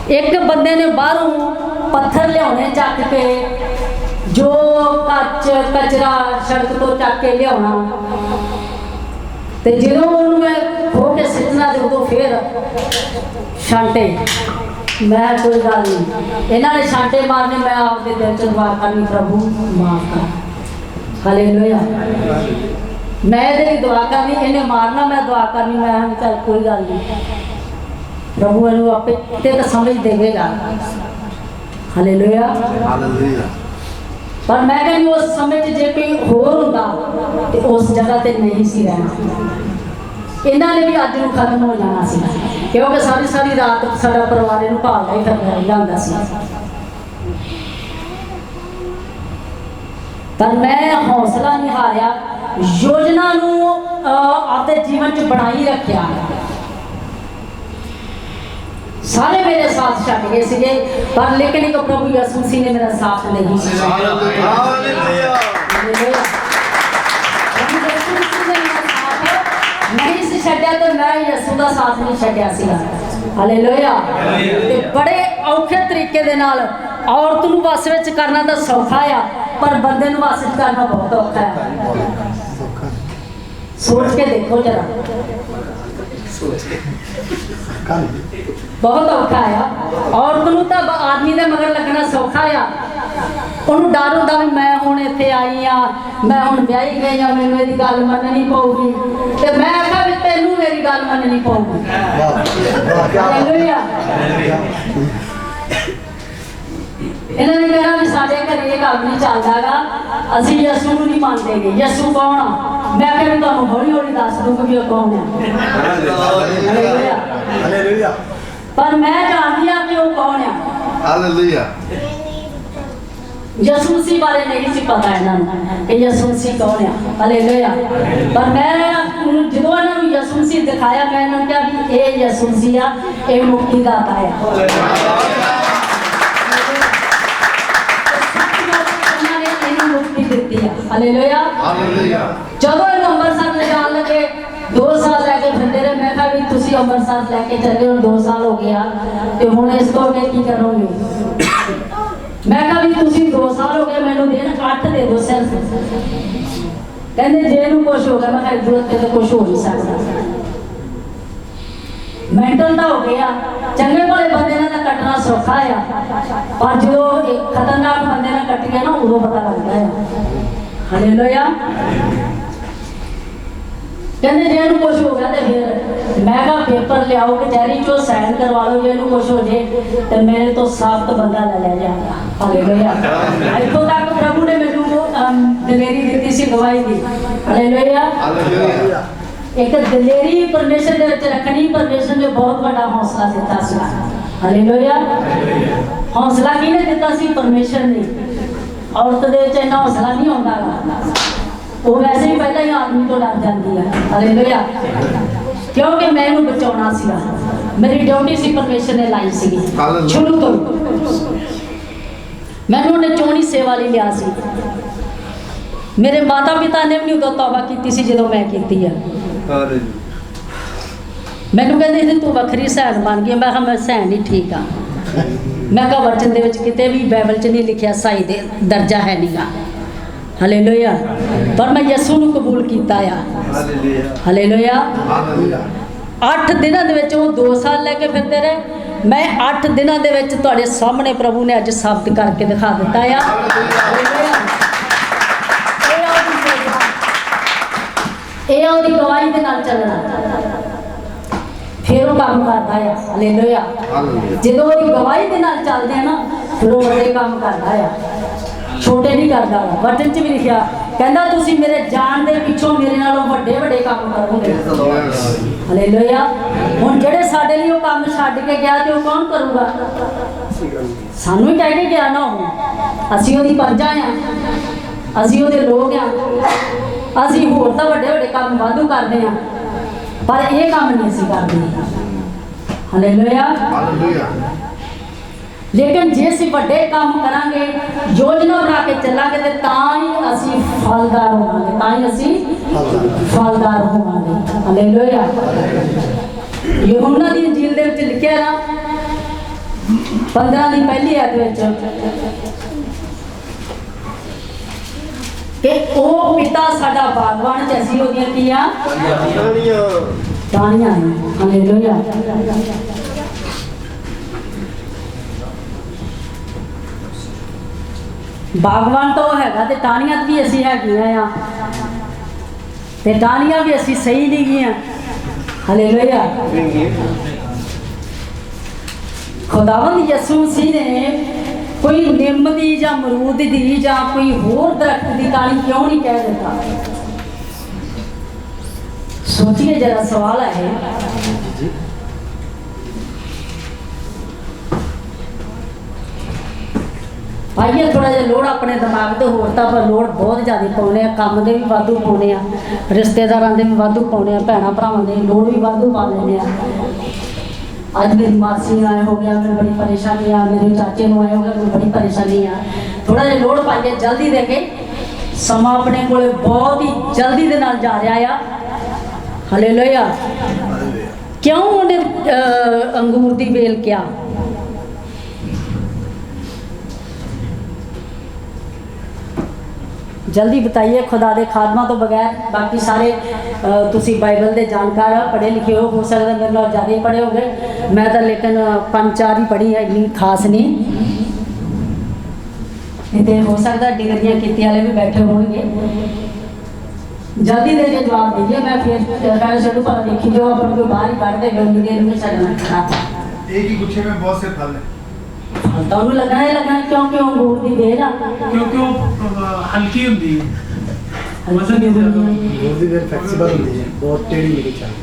ਇੱਕ ਬੰਦੇ ਨੇ ਬਾਹਰੋਂ ਪੱਥਰ ਲਿਆਉਣੇ ਚੱਕ ਕੇ, ਜੋ ਕੱਚ ਕਚਰਾ ਸੜਕ ਤੋਂ ਚੱਕ ਕੇ ਲਿਆਉਣਾ, ਤੇ ਜਦੋਂ ਉਹਨੂੰ ਮੈਂ ਖੋ ਕੇ ਸਿੱਟਣਾ ਤੇ ਉਦੋਂ ਫੇਰ ਛਾਂਟੇ। ਮੈਂ ਕੋਈ ਗੱਲ ਨਹੀਂ, ਇਹਨਾਂ ਨੇ ਛਾਂਟੇ ਮਾਰਨੇ, ਮੈਂ ਆਪਦੇ ਦਿਲ 'ਚ ਦੁਆ ਕਰਨੀ, ਪ੍ਰਭੂ ਮਾਫ ਕਰ, ਹਾਲੇਲੂਇਆ। ਮੈਂ ਇਹਦੇ ਲਈ ਦੁਆ ਕਰਨੀ, ਇਹਨੇ ਮਾਰਨਾ, ਮੈਂ ਦੁਆ ਕਰਨੀ, ਮੈਂ ਚੱਲ ਕੋਈ ਗੱਲ ਨਹੀਂ, ਪ੍ਰਭੂ ਇਹਨੂੰ ਆਪੇ ਤੇ ਤਾਂ ਸਮਝ ਦੇਵੇਗਾ, ਹਾਲੇਲੂਇਆ। ਪਰ ਮੈਂ ਕਹਿੰਦੀ ਉਸ ਸਮੇਂ 'ਚ ਜੇ ਕੋਈ ਹੋਰ ਹੁੰਦਾ ਤੇ ਉਸ ਜਗ੍ਹਾ ਤੇ ਨਹੀਂ ਸੀ ਰਹਿਣਾ, ਇਹਨਾਂ ਨੇ ਵੀ ਅੱਜ ਨੂੰ ਖਤਮ ਹੋ ਜਾਣਾ ਸੀ, ਕਿਉਂਕਿ ਸਾਰੀ ਸਾਰੀ ਰਾਤ ਸਾਡਾ ਪਰਿਵਾਰ ਇਹਨੂੰ ਭਾਲਦਾ ਹੀ ਫਿਰਦਾ ਹੁੰਦਾ ਸੀ। ਪਰ ਮੈਂ ਹੌਸਲਾ ਨਹੀਂ ਹਾਰਿਆ, योजना आपके जीवन च बनाई रखा। सारे मेरे साथ छड़ गए थे, पर लेकिन एक प्रभु यीशु मसीह ने मेरा साथ नहीं दिया। नहीं से छड्या तो मैं यीशु का साथ नहीं छड्या सीगा। हालेलुया। ते बड़े औखे तरीके दे नाल औरत नूं वस विच करना तो सौखा आ, पर बंदे नूं वस विच करना बहुत औखा है। सोच के देखो जरा, बहुत औखा है। औरत नूं तां आदमी दे मगर लगना सौखा आ, ਉਹਨੂੰ ਡਰ ਹੁੰਦਾ ਵੀ ਮੈਂ ਹੁਣ ਇੱਥੇ ਆਈ ਆ, ਮੈਂ ਹੁਣ ਵਿਆਹੀ ਗਈ ਆ, ਮੈਨੂੰ ਇਹਦੀ ਗੱਲ ਮੰਨਣੀ ਪਊਗੀ। ਤੇ ਮੈਂ ਆਖਾਂ ਵੀ ਤੈਨੂੰ ਮੇਰੀ ਗੱਲ ਮੰਨਣੀ ਪਊਗੀ। ਹਾਲੇਲੂਇਆ। ਇਹਨਾਂ ਨੇ ਕਹਿਣਾ ਵੀ ਸਾਡੇ ਘਰੇ ਇਹ ਕੰਮ ਨਹੀਂ ਚੱਲਦਾਗਾ, ਅਸੀਂ ਯਿਸੂ ਨੂੰ ਨਹੀਂ ਮੰਨਦੇਗੇ। ਯਿਸੂ ਕੌਣ ਆ? ਮੈਂ ਕਿਹਾ ਵੀ ਤੁਹਾਨੂੰ ਹੌਲੀ ਹੌਲੀ ਦੱਸ ਦੂੰਗੀ ਵੀ ਉਹ ਕੌਣ ਆ। ਹਾਲੇਲੂਇਆ। ਹਾਲੇਲੂਇਆ। ਪਰ ਮੈਂ ਜਾਣਦੀ ਆ ਕਿ ਉਹ ਕੌਣ ਆ। ਹਾਲੇਲੂਇਆ। ਯਿਸੂ ਮਸੀਹ ਬਾਰੇ नहीं सी पता ਇਹਨਾਂ ਨੂੰ ਕਿ ਯਿਸੂ ਮਸੀਹ ਕੌਣ ਆ। ਹਾਲੇਲੂਇਆ। ਪਰ ਮੈਂ ਜਦੋਂ ਇਹਨਾਂ ਨੂੰ ਯਿਸੂ ਮਸੀਹ ਦਿਖਾਇਆ, ਮੈਂ ਇਹਨਾਂ ਨੂੰ ਕਿਹਾ ਵੀ ਇਹ ਯਿਸੂ ਮਸੀਹ ਆ, ਇਹ ਮੁਕਤੀ ਦਾਤਾ ਆ। ਇਹਨਾਂ ਨੇ ਇਹਨੂੰ ਮੁਕਤੀ ਦਿੱਤੀ ਆ। ਹਾਲੇਲੂਇਆ। ਜਦੋਂ ਇਹ ਅੰਮ੍ਰਿਤਸਰ ਲੈ ਜਾਣ ਲੱਗੇ, 2 ਸਾਲ ਲੈ ਕੇ ਫਿਰਦੇ ਰਹੇ। ਮੈਂ ਕਿਹਾ ਵੀ ਤੁਸੀਂ ਅੰਮ੍ਰਿਤਸਰ ਲੈ ਕੇ ਚੱਲੇ ਹੋ, 2 ਸਾਲ ਹੋ ਗਿਆ, ਤੇ ਹੁਣ ਇਸ ਤੋਂ ਅੱਗੇ ਕੀ ਕਰੋਗੇ? मैं कहा भी तुसी 2 साल हो गए, मैनू दिन 8 दे दो सिर्फ। कहते जे नू कुछ हो गया। मैं कहा इधर तो कुछ हो नहीं सकता, मैंटल तो हो गया। चंगे भले बंदे ने कटना सौखा है, पर जो खतरनाक बंदे ने कट गया ना, उदों पता लगता है। हालेलुया। कहते जे नू कुछ हो गया तो फिर मैं कहा पेपर लियाओ कचहरी चो, साइन करवा लो, जे नू कुछ हो जाए तो मेरे तो साबित बंदा ले जाएगा। हालेलुया। इत्थों तक प्रभु ने मैनू दलेरी दी सी, गवाही दी। हालेलुया। एक दलेरी परमेश्वर दे विच रखनी, परमेश्वर ने बहुत बड़ा हौसला दिता सी। हालेलुया। हौसला किहने दिता सी? परमेश्वर ने। औरत दे विच इन्ना हौसला नहीं आउंदा, वो वैसे ही पहले ही आदमी तो डर जाती है। हालेलुया। क्योंकि मैं इन्हू बचाउणा सीगा, मेरी ड्यूटी सी परमेश्वर ने लाई सी शुरू तो। मैनू उन्हें चोणी सेवा लई लिया सी। मेरे माता पिता ने भी नहीं उदों तौबा की सी जो मैं की है। मैनू कहते तू वखरी सैन बन गई। मैं कहा मैं सैन ही ठीक हाँ। मैं कहा वचन दे विच किते भी बाइबल च नहीं लिखिया साई दे दर्जा है नहीं गा। हालेलुया। पर मैं यीशु नूं कबूल कीता आ। हालेलुया। 8 दिनों दे विच वो 2 साल लेके फिरते रहे। मैं 8 दिनों दे विच तुहाडे सामने प्रभु ने अज साबित करके दिखा दिता आ। ਇਹ ਉਹਦੀ ਗਵਾਹੀ ਦੇ ਨਾਲ ਚੱਲਣਾ, ਫਿਰ ਉਹ ਕੰਮ ਕਰਦਾ ਆ। ਹਾਲੇਲੂਇਆ। ਜਦੋਂ ਉਹਦੀ ਗਵਾਹੀ ਦੇ ਨਾਲ ਚੱਲਦੇ ਆ ਨਾ, ਫਿਰ ਉਹ ਵੱਡੇ ਕੰਮ ਕਰਦਾ ਆ, ਛੋਟੇ ਨਹੀਂ ਕਰਦਾ। ਵਚਨ 'ਚ ਵੀ ਲਿਖਿਆ, ਕਹਿੰਦਾ ਤੁਸੀਂ ਮੇਰੇ ਜਾਣ ਦੇ ਪਿੱਛੋਂ ਮੇਰੇ ਨਾਲੋਂ ਵੱਡੇ ਵੱਡੇ ਕੰਮ ਕਰੋਗੇ। ਹਾਲੇਲੂਇਆ। ਹੁਣ ਜਿਹੜੇ ਸਾਡੇ ਲਈ ਉਹ ਕੰਮ ਛੱਡ ਕੇ ਗਿਆ, ਤੇ ਉਹ ਕੌਣ ਕਰੂਗਾ? ਸਾਨੂੰ ਹੀ ਕਹਿ ਕੇ ਗਿਆ ਨਾ ਉਹ। ਅਸੀਂ ਉਹਦੀ ਪ੍ਰਜਾ ਆ, ਅਸੀਂ ਉਹਦੇ ਲੋਕ ਆ। ਅਸੀਂ ਹੋਰ ਤਾਂ ਵੱਡੇ ਵੱਡੇ ਕੰਮ ਵਾਧੂ ਕਰਦੇ ਹਾਂ, ਪਰ ਇਹ ਕੰਮ ਨਹੀਂ ਅਸੀਂ ਕਰਦੇ। ਹਾਲੇਲੂਇਆ। लेकिन जे असीं वड्डे काम करांगे, योजना बना के चलांगे, तो तां ही असीं फलदार होवांगे, तां ही असीं फलदार होवांगे। हालेलुया। यूहन्ना दी इंजील दे विच लिखिआ ना 15 दी पहली आयत विच कि ओ पिता साडा बागवान च असीं ओहदियां कीआं टाहणियां ने। हालेलुया। बागवान तो हैगा, ते टाहणियां भी असीं हैगियां आ, ते टाहणियां भी असीं सही नहीं गियां। हालेलुया। खुदावंद यीशु मसीह ने कोई निम दी जां अमरूद दी जां कोई होर दरख्त दी टाहणी क्यों नहीं कह देता? सोचिए जरा, सवाल है। ਪਾਈਏ ਥੋੜਾ ਜਿਹਾ ਲੋੜ ਆਪਣੇ ਦਿਮਾਗ ਤੇ, ਹੋਰ ਤਾਂ ਆਪਾਂ ਲੋੜ ਬਹੁਤ ਜ਼ਿਆਦਾ ਪਾਉਂਦੇ ਆ, ਕੰਮ ਦੇ ਵੀ ਵਾਧੂ ਪਾਉਂਦੇ ਆ, ਰਿਸ਼ਤੇਦਾਰਾਂ ਦੇ ਵੀ ਵਾਧੂ ਪਾਉਂਦੇ ਆ, ਭੈਣਾਂ ਭਰਾਵਾਂ ਦੇ ਲੋੜ ਵੀ ਵਾਧੂ ਪਾ ਲੈਂਦੇ ਆ। ਅੱਜ ਮੇਰੀ ਮਾਸੀ ਨੂੰ ਆਇਆ ਹੋ ਗਿਆ, ਮੈਨੂੰ ਬੜੀ ਪਰੇਸ਼ਾਨੀ ਆ, ਮੇਰੇ ਚਾਚੇ ਨੂੰ ਆਇਆ ਹੋ ਗਿਆ, ਮੈਨੂੰ ਬੜੀ ਪਰੇਸ਼ਾਨੀ ਆ। ਥੋੜਾ ਜਿਹਾ ਲੋੜ ਪਾਈਏ ਜਲਦੀ ਦੇ ਕੇ। ਸਮਾਂ ਆਪਣੇ ਕੋਲੇ ਬਹੁਤ ਹੀ ਜਲਦੀ ਦੇ ਨਾਲ ਜਾ ਰਿਹਾ ਆ। ਹਾਲੇਲੂਇਆ। ਕਿਉਂ ਉਹਨੇ ਅੰਗੂਰ ਦੀ ਵੇਲ ਕਿਹਾ? जल्दी बताइए, खुदा दे खादमा तो बगैर। बाकी सारे तुसी बाइबल दे जानकार हो, पढ़े लिखे हो सकता मेरे नाल ज़्यादा पढ़े हो गए, मैं तो लेकिन 5-4 ही पढ़ी है, इन्नी खास नहीं। तो हो सकता डिग्रियाँ कीती वाले भी बैठे होंगे। जल्दी दे के जवाब दीजिए, मैं फिर पहले से पर देखी जो अपन को बाहर ही काट दे गंदी देर में चलना खराब। एक ही गुच्छे में बहुत से फल है, तो उन्हें लगना है क्योंकि अंगूर की बेल आ, क्योंकि वो हल्की होती है, वजन नहीं ज्यादा। अंगूर दी बेल फ्लैक्सीबल होती है, बहुत टेढ़ी मेरी चाल।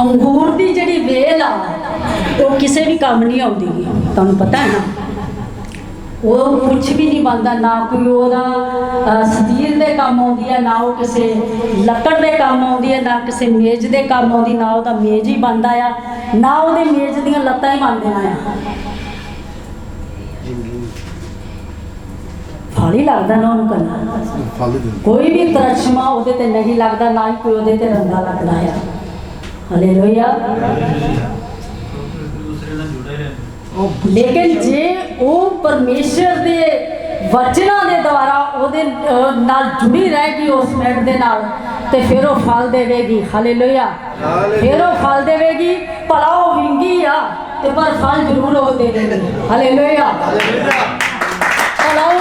अंगूर की जी बेल आ वो किसी भी काम नहीं आती, तुहानू पता है ना। वो कुछ भी नहीं बनता, ना कोई ओदा स्टील के काम आती है, ना वो किसी लकड़ के काम आती है, ना किसी मेज के काम आती, ना वो मेज ही बनता है, ना वो मेज दियां लत्तां ही बनदियां आ। फल ही लगता ना उन्होंने करना, कोई भी करिश्मा वो नहीं लगता, ना ही कोई वो रंगा लगता है। हालेलुया। लेकिन जे वो परमेश्वर के वचनों के द्वारा ਉਹਦੇ ਨਾਲ जुड़ी रहेगी उस मिनट के नाल, ते फिर वो फल देवेगी। हालेलुया। फिर वो फल देवेगी, भला वो विंगी आ ते पर फल जरूर वो देवेगी। हालेलुया। भला वो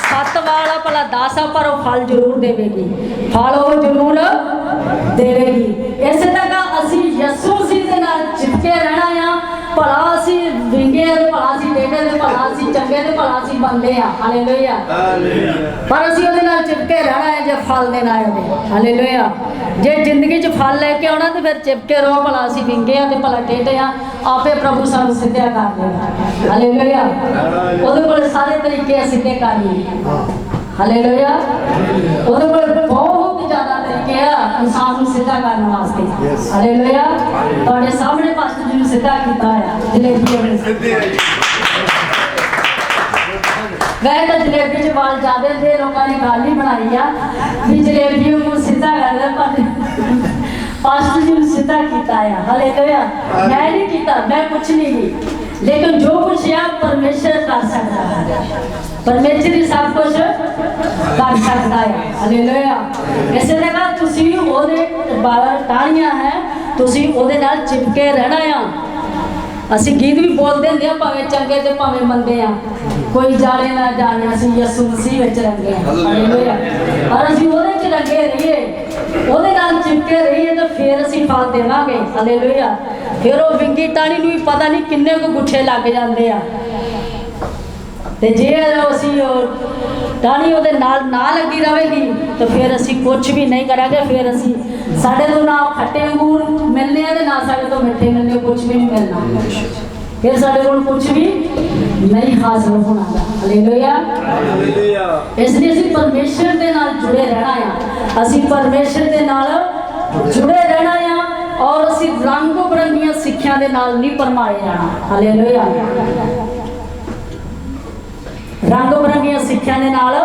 7 वाला भला 10 आ, पर वो फल जरूर देवेगी, फल वो जरूर देवेगी। इस तरह असी यसू मसीह के नाल चिपके रहना आ। भला असी विंगे ते भला असी टेढ़े ते भला असी चंगे ते भला असी बंदे आ। हालेलुया। पर असी ਉਹਦੇ ਨਾਲ चिपके रहना है जे फल देना है ਉਹਦੇ। हालेलुया। जे जिंदगी च फल लेके आना तो फिर चिपके रहो, भला असी विंगे आ ते भला टेढ़े आ, आपे प्रभु सानू सिद्धिया कर देगा। हालेलुया। ਉਹਦੇ ਕੋਲ ਸਾਰੇ ਤਰੀਕੇ ਸਿੱਧੇ ਕਰਨੇ। हालेलुया। ਉਹਦੇ ਕੋਲ बहुत ज़्यादा तरीके आ इंसान ਨੂੰ ਸਿੱਧਾ ਕਰਨ ਵਾਸਤੇ। हालेलुया। ਤੁਹਾਡੇ ਸਾਹਮਣੇ ਪਾਸਟਰ ਜੀ ਨੂੰ ਸਿੱਧਾ ਕੀਤਾ ਹੋਇਆ ਜਲੇਬੀ ਨੇ। वह तो जलेबी च वाल ज्यादा थे, लोगों ने गल ही बनाई आ भी जलेबी को सीधा कर दे, पर पास्टर जी ने सीधा किया है। हालेलुया। मैं नहीं किया, मैं कुछ नहीं की, लेकिन जो कुछ है परमेश्वर कर सकता है, परमेश्वर ही सब कुछ कर सकता है। हालेलुया। इस तरह तुसी ओदे टाणियां है, तुसी ओदे नाल चिपके रहना आ। असी गीत भी बोलते हैं, भावें चंगे ते भावें मंदे आ, कोई जाने ना जाने, असी यसू मसीह विच रंगे हैं। हालेलुया। और असी ओदे च रंगे रहिए, ओदे नाल चिपके रहिए, तो फिर असी फल देवांगे। हालेलुया। फिर वो विंगी टाणी नूं भी पता नहीं किन्ने को गुच्छे लग जाते आ, ते जे असी टाणी ਉਹਦੇ ਨਾਲ ना लगी रहेगी तो फिर असी कुछ भी नहीं करांगे। फिर असी साढ़े तो ना खट्टे अंगूर मिलने हैं, ना साढ़े तो मिठे मिलने, कुछ भी नहीं मिलना, फिर साढ़े को कुछ भी नहीं हासिल होना। हालेलुया। इसलिए असी परमेश्वर के नाल जुड़े रहना है, असी परमेश्वर के नाल जुड़े रहना है, और असी रंग बिरंगियां सिक्ख्यां दे नाल नहीं भरमाए जाना। हालेलुया। रंग बिरंगियां सिक्ख्यां दे नाल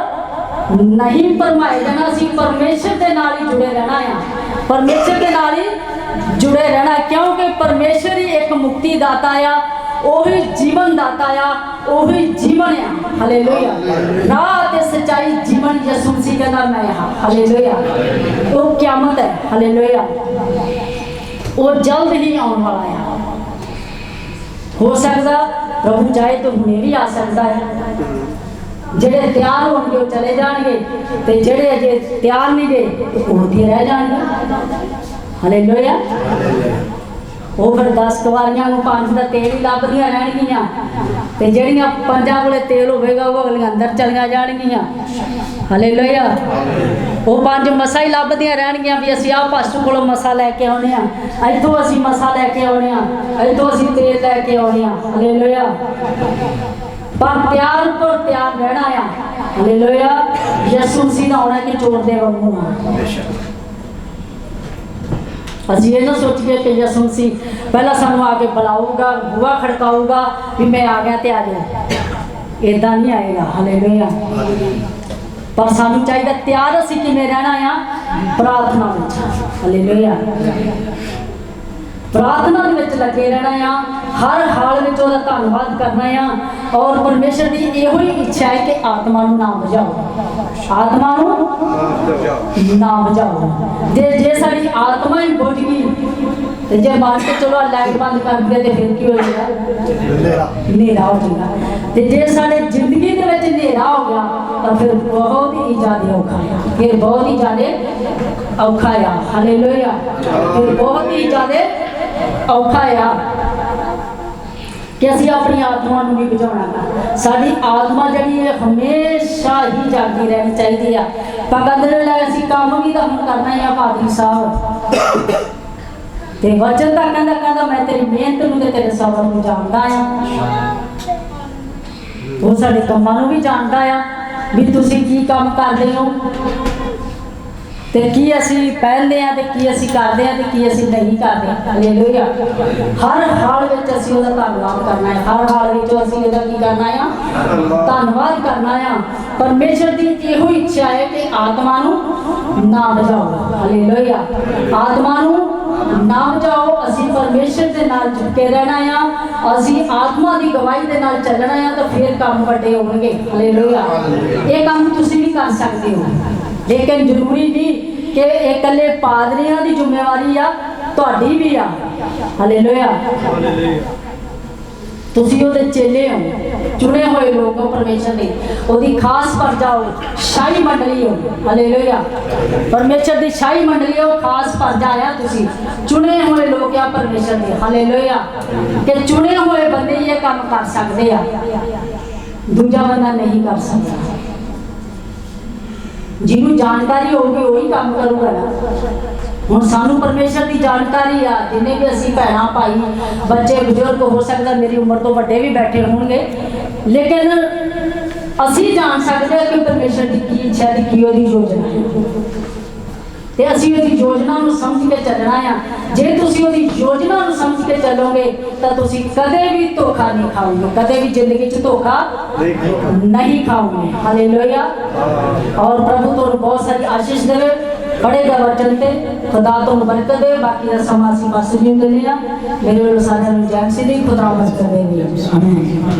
नहीं भरमाए जाना, असी परमेश्वर के नाल ही जुड़े रहना है, परमेश्वर के नाल ही जुड़े रहना, क्योंकि परमेश्वर ही एक मुक्ति दाता आ, ओही जीवन दाता आ, ओही जीवन आ। हालेलुया। राह ते सच्चाई जीवन यसू मसीह के नाम है। हालेलुया। वो क़यामत है। हालेलुया। वो जल्द ही आने वाला है। हो सकता प्रभु चाहे तो हुणे भी आ सकता है। जेड़े तैयार होंगे वो चले जाएंगे, तो जेड़े अजे तैयार नहीं गए तो उड़ते रह जाएंगे। हालेलुया। वो फिर 10 कुवारियां 5 का तेल ही लभदियां रहणगियां, ते जेड़ियां 5 कोले तेल होवेगा वो अगलियां अंदर चलियां जाणगियां। हालेलुया। ਉਹ 5 ਮਸਾਂ ਹੀ ਲੱਭਦੀਆਂ ਰਹਿਣਗੀਆਂ ਵੀ ਅਸੀਂ ਆਹ ਪਾਸਟਰ ਕੋਲੋਂ ਮਸਾ ਲੈ ਕੇ ਆਉਣੇ ਆ, ਇੱਥੋਂ ਅਸੀਂ ਮਸਾ ਲੈ ਕੇ ਆਉਣੇ ਆ, ਇੱਥੋਂ ਅਸੀਂ ਤੇਲ ਲੈ ਕੇ ਆਉਣੇ ਆ। ਹਾਲੇਲੂਇਆ। ਪਰ ਤਿਆਰ ਤੋਂ ਤਿਆਰ ਰਹਿਣਾ ਆ। ਹਾਲੇਲੂਇਆ। ਯਿਸੂ ਮਸੀਹ ਦਾ ਆਉਣਾ ਕਿ ਚੋਰ ਦੇ ਵਾਂਗੂ ਆ। ਅਸੀਂ ਇਹ ਨਾ ਸੋਚੀਏ ਕਿ ਯਿਸੂ ਮਸੀਹ ਪਹਿਲਾਂ ਸਾਨੂੰ ਆ ਕੇ ਬੁਲਾਊਗਾ, ਬੂਹਾ ਖੜਕਾਊਗਾ ਵੀ ਮੈਂ ਆ ਗਿਆ ਤੇ ਆ ਜਾ। ਇਦਾਂ ਨਹੀਂ ਆਏਗਾ। ਹਾਲੇਲੂਇਆ। ਪਰ ਸਾਨੂੰ ਚਾਹੀਦਾ ਤਿਆਰ ਅਸੀਂ ਕਿਵੇਂ ਰਹਿਣਾ ਆ? ਪ੍ਰਾਰਥਨਾ ਵਿੱਚ। ਹਾਲੇਲੂਇਆ। ਪ੍ਰਾਰਥਨਾ ਦੇ ਵਿੱਚ ਲੱਗੇ ਰਹਿਣਾ ਆ, ਹਰ ਹਾਲ ਵਿੱਚ ਉਹਦਾ ਧੰਨਵਾਦ ਕਰਨਾ ਆ। ਔਰ ਪਰਮੇਸ਼ਰ ਦੀ ਇਹੋ ਹੀ ਇੱਛਾ ਹੈ ਕਿ ਆਤਮਾ ਨੂੰ ਨਾ ਬੁਝਾਓ, ਆਤਮਾ ਨੂੰ ਨਾ ਬੁਝਾਓ। ਜੇ ਸਾਡੀ ਆਤਮਾ ਹੀ ਬੁਝ ਗਈ ਤੇ ਜੇ ਮੰਨ ਕੇ ਚਲੋ ਲਾਈਟ ਬੰਦ ਕਰ ਦਿਆ ਤੇ ਫਿਰ ਕੀ ਹੋਏਗਾ? ਹਨੇਰਾ ਹੋ ਜਾਏਗਾ। ਤੇ ਜੇ ਸਾਡੇ ਜ਼ਿੰਦਗੀ ਦੇ ਵਿੱਚ ਹਨੇਰਾ ਹੋ ਗਿਆ ਤਾਂ ਫਿਰ ਬਹੁਤ ਹੀ ਜ਼ਿਆਦਾ ਔਖਾ ਆ। ਫਿਰ ਬਹੁਤ ਹੀ ਜ਼ਿਆਦਾ ਔਖਾ ਆ। ਹਾਲੇਲੂਇਆ। ਫਿਰ ਬਹੁਤ ਹੀ ਜ਼ਿਆਦਾ ਔਖਾ ਆ ਕਿ ਅਸੀਂ ਆਪਣੀ ਆਤਮਾ ਨੂੰ ਨਹੀਂ ਬੁਝਾਉਣਾ। ਸਾਡੀ ਆਤਮਾ ਜਿਹੜੀ ਹੈ ਹਮੇਸ਼ਾ ਹੀ ਜਾਗਦੀ ਰਹਿਣੀ ਚਾਹੀਦੀ ਆ। ਪਾਬੰਦ ਲੈ ਅਸੀਂ ਕੰਮ ਵੀ ਤਾਂ ਹੁਣ ਕਰਨਾ ਹੀ ਆ ਪਾਦਰੀ ਸਾਹਿਬ। ਤੇ ਵਚਨ ਤਾਂ ਕਹਿੰਦਾ ਮੈਂ ਤੇਰੀ ਮਿਹਨਤ ਨੂੰ ਤੇ ਤੇਰੇ ਸਬਰ ਨੂੰ ਜਾਣਦਾ ਆ। ਉਹ ਸਾਡੇ ਕੰਮਾਂ ਨੂੰ ਵੀ ਜਾਣਦਾ ਆ ਵੀ ਤੁਸੀਂ ਕੀ ਕੰਮ ਕਰਦੇ ਹੋ ਤੇ ਕੀ ਅਸੀਂ ਪਹਿਨਦੇ ਆ ਤੇ ਕੀ ਅਸੀਂ ਕਰਦੇ ਆ ਤੇ ਕੀ ਅਸੀਂ ਨਹੀਂ ਕਰਦੇ। ਹਾਲੇਲੂਇਆ। ਹਰ ਹਾਲ ਵਿੱਚ ਅਸੀਂ ਉਹਦਾ ਧੰਨਵਾਦ ਕਰਨਾ ਹੈ। ਹਰ ਹਾਲ ਵਿੱਚ ਅਸੀਂ ਉਹਦਾ ਕੀ ਕਰਨਾ ਆ? ਧੰਨਵਾਦ ਕਰਨਾ ਆ। ਪਰਮੇਸ਼ਰ ਦੀ ਇਹੋ ਇੱਛਾ ਹੈ ਕਿ ਆਤਮਾ ਨੂੰ ਨਾ ਬੁਝਾਓ। ਹਾਲੇਲੂਇਆ। ਆਤਮਾ ਨੂੰ ਨਾ ਬੁਝਾਓ। ਅਸੀਂ ਪਰਮੇਸ਼ਰ ਦੇ ਨਾਲ ਜੁੜ ਕੇ ਰਹਿਣਾ ਆ। ਅਸੀਂ ਆਤਮਾ ਦੀ ਗਵਾਹੀ ਦੇ ਨਾਲ ਚੱਲਣਾ ਆ ਤਾਂ ਫਿਰ ਕੰਮ ਵੱਡੇ ਹੋਣਗੇ। ਹਾਲੇਲੂਇਆ। ਇਹ ਕੰਮ ਤੁਸੀਂ ਵੀ ਕਰ ਸਕਦੇ ਹੋ, ਲੇਕਿਨ ਜ਼ਰੂਰੀ ਨਹੀਂ ਕਿ ਇਹ ਇਕੱਲੇ ਪਾਦਰੀਆਂ ਦੀ ਜ਼ਿੰਮੇਵਾਰੀ ਆ, ਤੁਹਾਡੀ ਵੀ ਆ। ਹਾਲੇਲੂਇਆ। ਤੁਸੀਂ ਉਹਦੇ ਚੇਲੇ ਹੋ, ਚੁਣੇ ਹੋਏ ਲੋਕ ਹੋ ਪਰਮੇਸ਼ਰ ਦੇ, ਉਹਦੀ ਖਾਸ ਪਰਜਾ ਹੋ, ਸ਼ਾਹੀ ਮੰਡਲੀ ਹੋ। ਹਾਲੇਲੂਇਆ। ਪਰਮੇਸ਼ਰ ਦੀ ਸ਼ਾਹੀ ਮੰਡਲੀ ਹੋ, ਖਾਸ ਪਰਜਾ ਆ। ਤੁਸੀਂ ਚੁਣੇ ਹੋਏ ਲੋਕ ਆ ਪਰਮੇਸ਼ਰ ਦੇ। ਹਾਲੇਲੂਇਆ। ਕਿ ਚੁਣੇ ਹੋਏ ਬੰਦੇ ਹੀ ਇਹ ਕੰਮ ਕਰ ਸਕਦੇ ਆ, ਦੂਜਾ ਬੰਦਾ ਨਹੀਂ ਕਰ ਸਕਦਾ। ਜਿਹਨੂੰ ਜਾਣਕਾਰੀ ਹੋਊਗੀ ਉਹੀ ਕੰਮ ਕਰੂਗਾ ਨਾ। ਹੁਣ ਸਾਨੂੰ ਪਰਮੇਸ਼ਰ ਦੀ ਜਾਣਕਾਰੀ ਆ। ਜਿੰਨੇ ਵੀ ਅਸੀਂ ਭੈਣਾਂ ਭਾਈ ਬੱਚੇ ਬਜ਼ੁਰਗ ਹੋ ਸਕਦਾ ਮੇਰੀ ਉਮਰ ਤੋਂ ਵੱਡੇ ਵੀ ਬੈਠੇ ਹੋਣਗੇ, ਲੇਕਿਨ ਅਸੀਂ ਜਾਣ ਸਕਦੇ ਹਾਂ ਕਿ ਪਰਮੇਸ਼ਰ ਦੀ ਕੀ ਇੱਛਾ ਤੇ ਕੀ ਉਹਦੀ ਯੋਜਨਾ ਹੈ ਤੇ ਅਸੀਂ ਉਹਦੀ ਯੋਜਨਾ ਨੂੰ ਸਮਝ ਕੇ ਚੱਲਣਾ ਆ। ਜੇ ਤੁਸੀਂ ਉਹਦੀ ਯੋਜਨਾ ਨੂੰ ਸਮਝ ਕੇ ਚੱਲੋਗੇ ਤਾਂ ਤੁਸੀਂ ਕਦੇ ਵੀ ਧੋਖਾ ਨਹੀਂ ਖਾਓਗੇ, ਕਦੇ ਵੀ ਜ਼ਿੰਦਗੀ 'ਚ ਧੋਖਾ ਨਹੀਂ ਖਾਓਗੇ। ਹਾਲੇਲੂਇਆ। ਔਰ ਪ੍ਰਭੂ ਤੁਹਾਨੂੰ ਬਹੁਤ ਸਾਰੀ ਆਸ਼ੀਸ਼ ਦੇਵੇ। ਖੜੇ ਦਾ ਵਚਨ ਤੇ ਖੁਦਾ ਤੁਹਾਨੂੰ ਬਰਕਤ ਦੇ। ਬਾਕੀ ਦਾ ਸਮਾਂ ਅਸੀਂ ਬਸ ਜੀ ਦਿੰਦੇ ਆ। ਮੇਰੇ ਵੱਲੋਂ ਸਾਰਿਆਂ ਨੂੰ ਜੈ ਮਸੀਹ ਦੀ। ਖੁਦਾ ਬਰਕਤ ਦੇਵੇ। ਆਮੀਨ।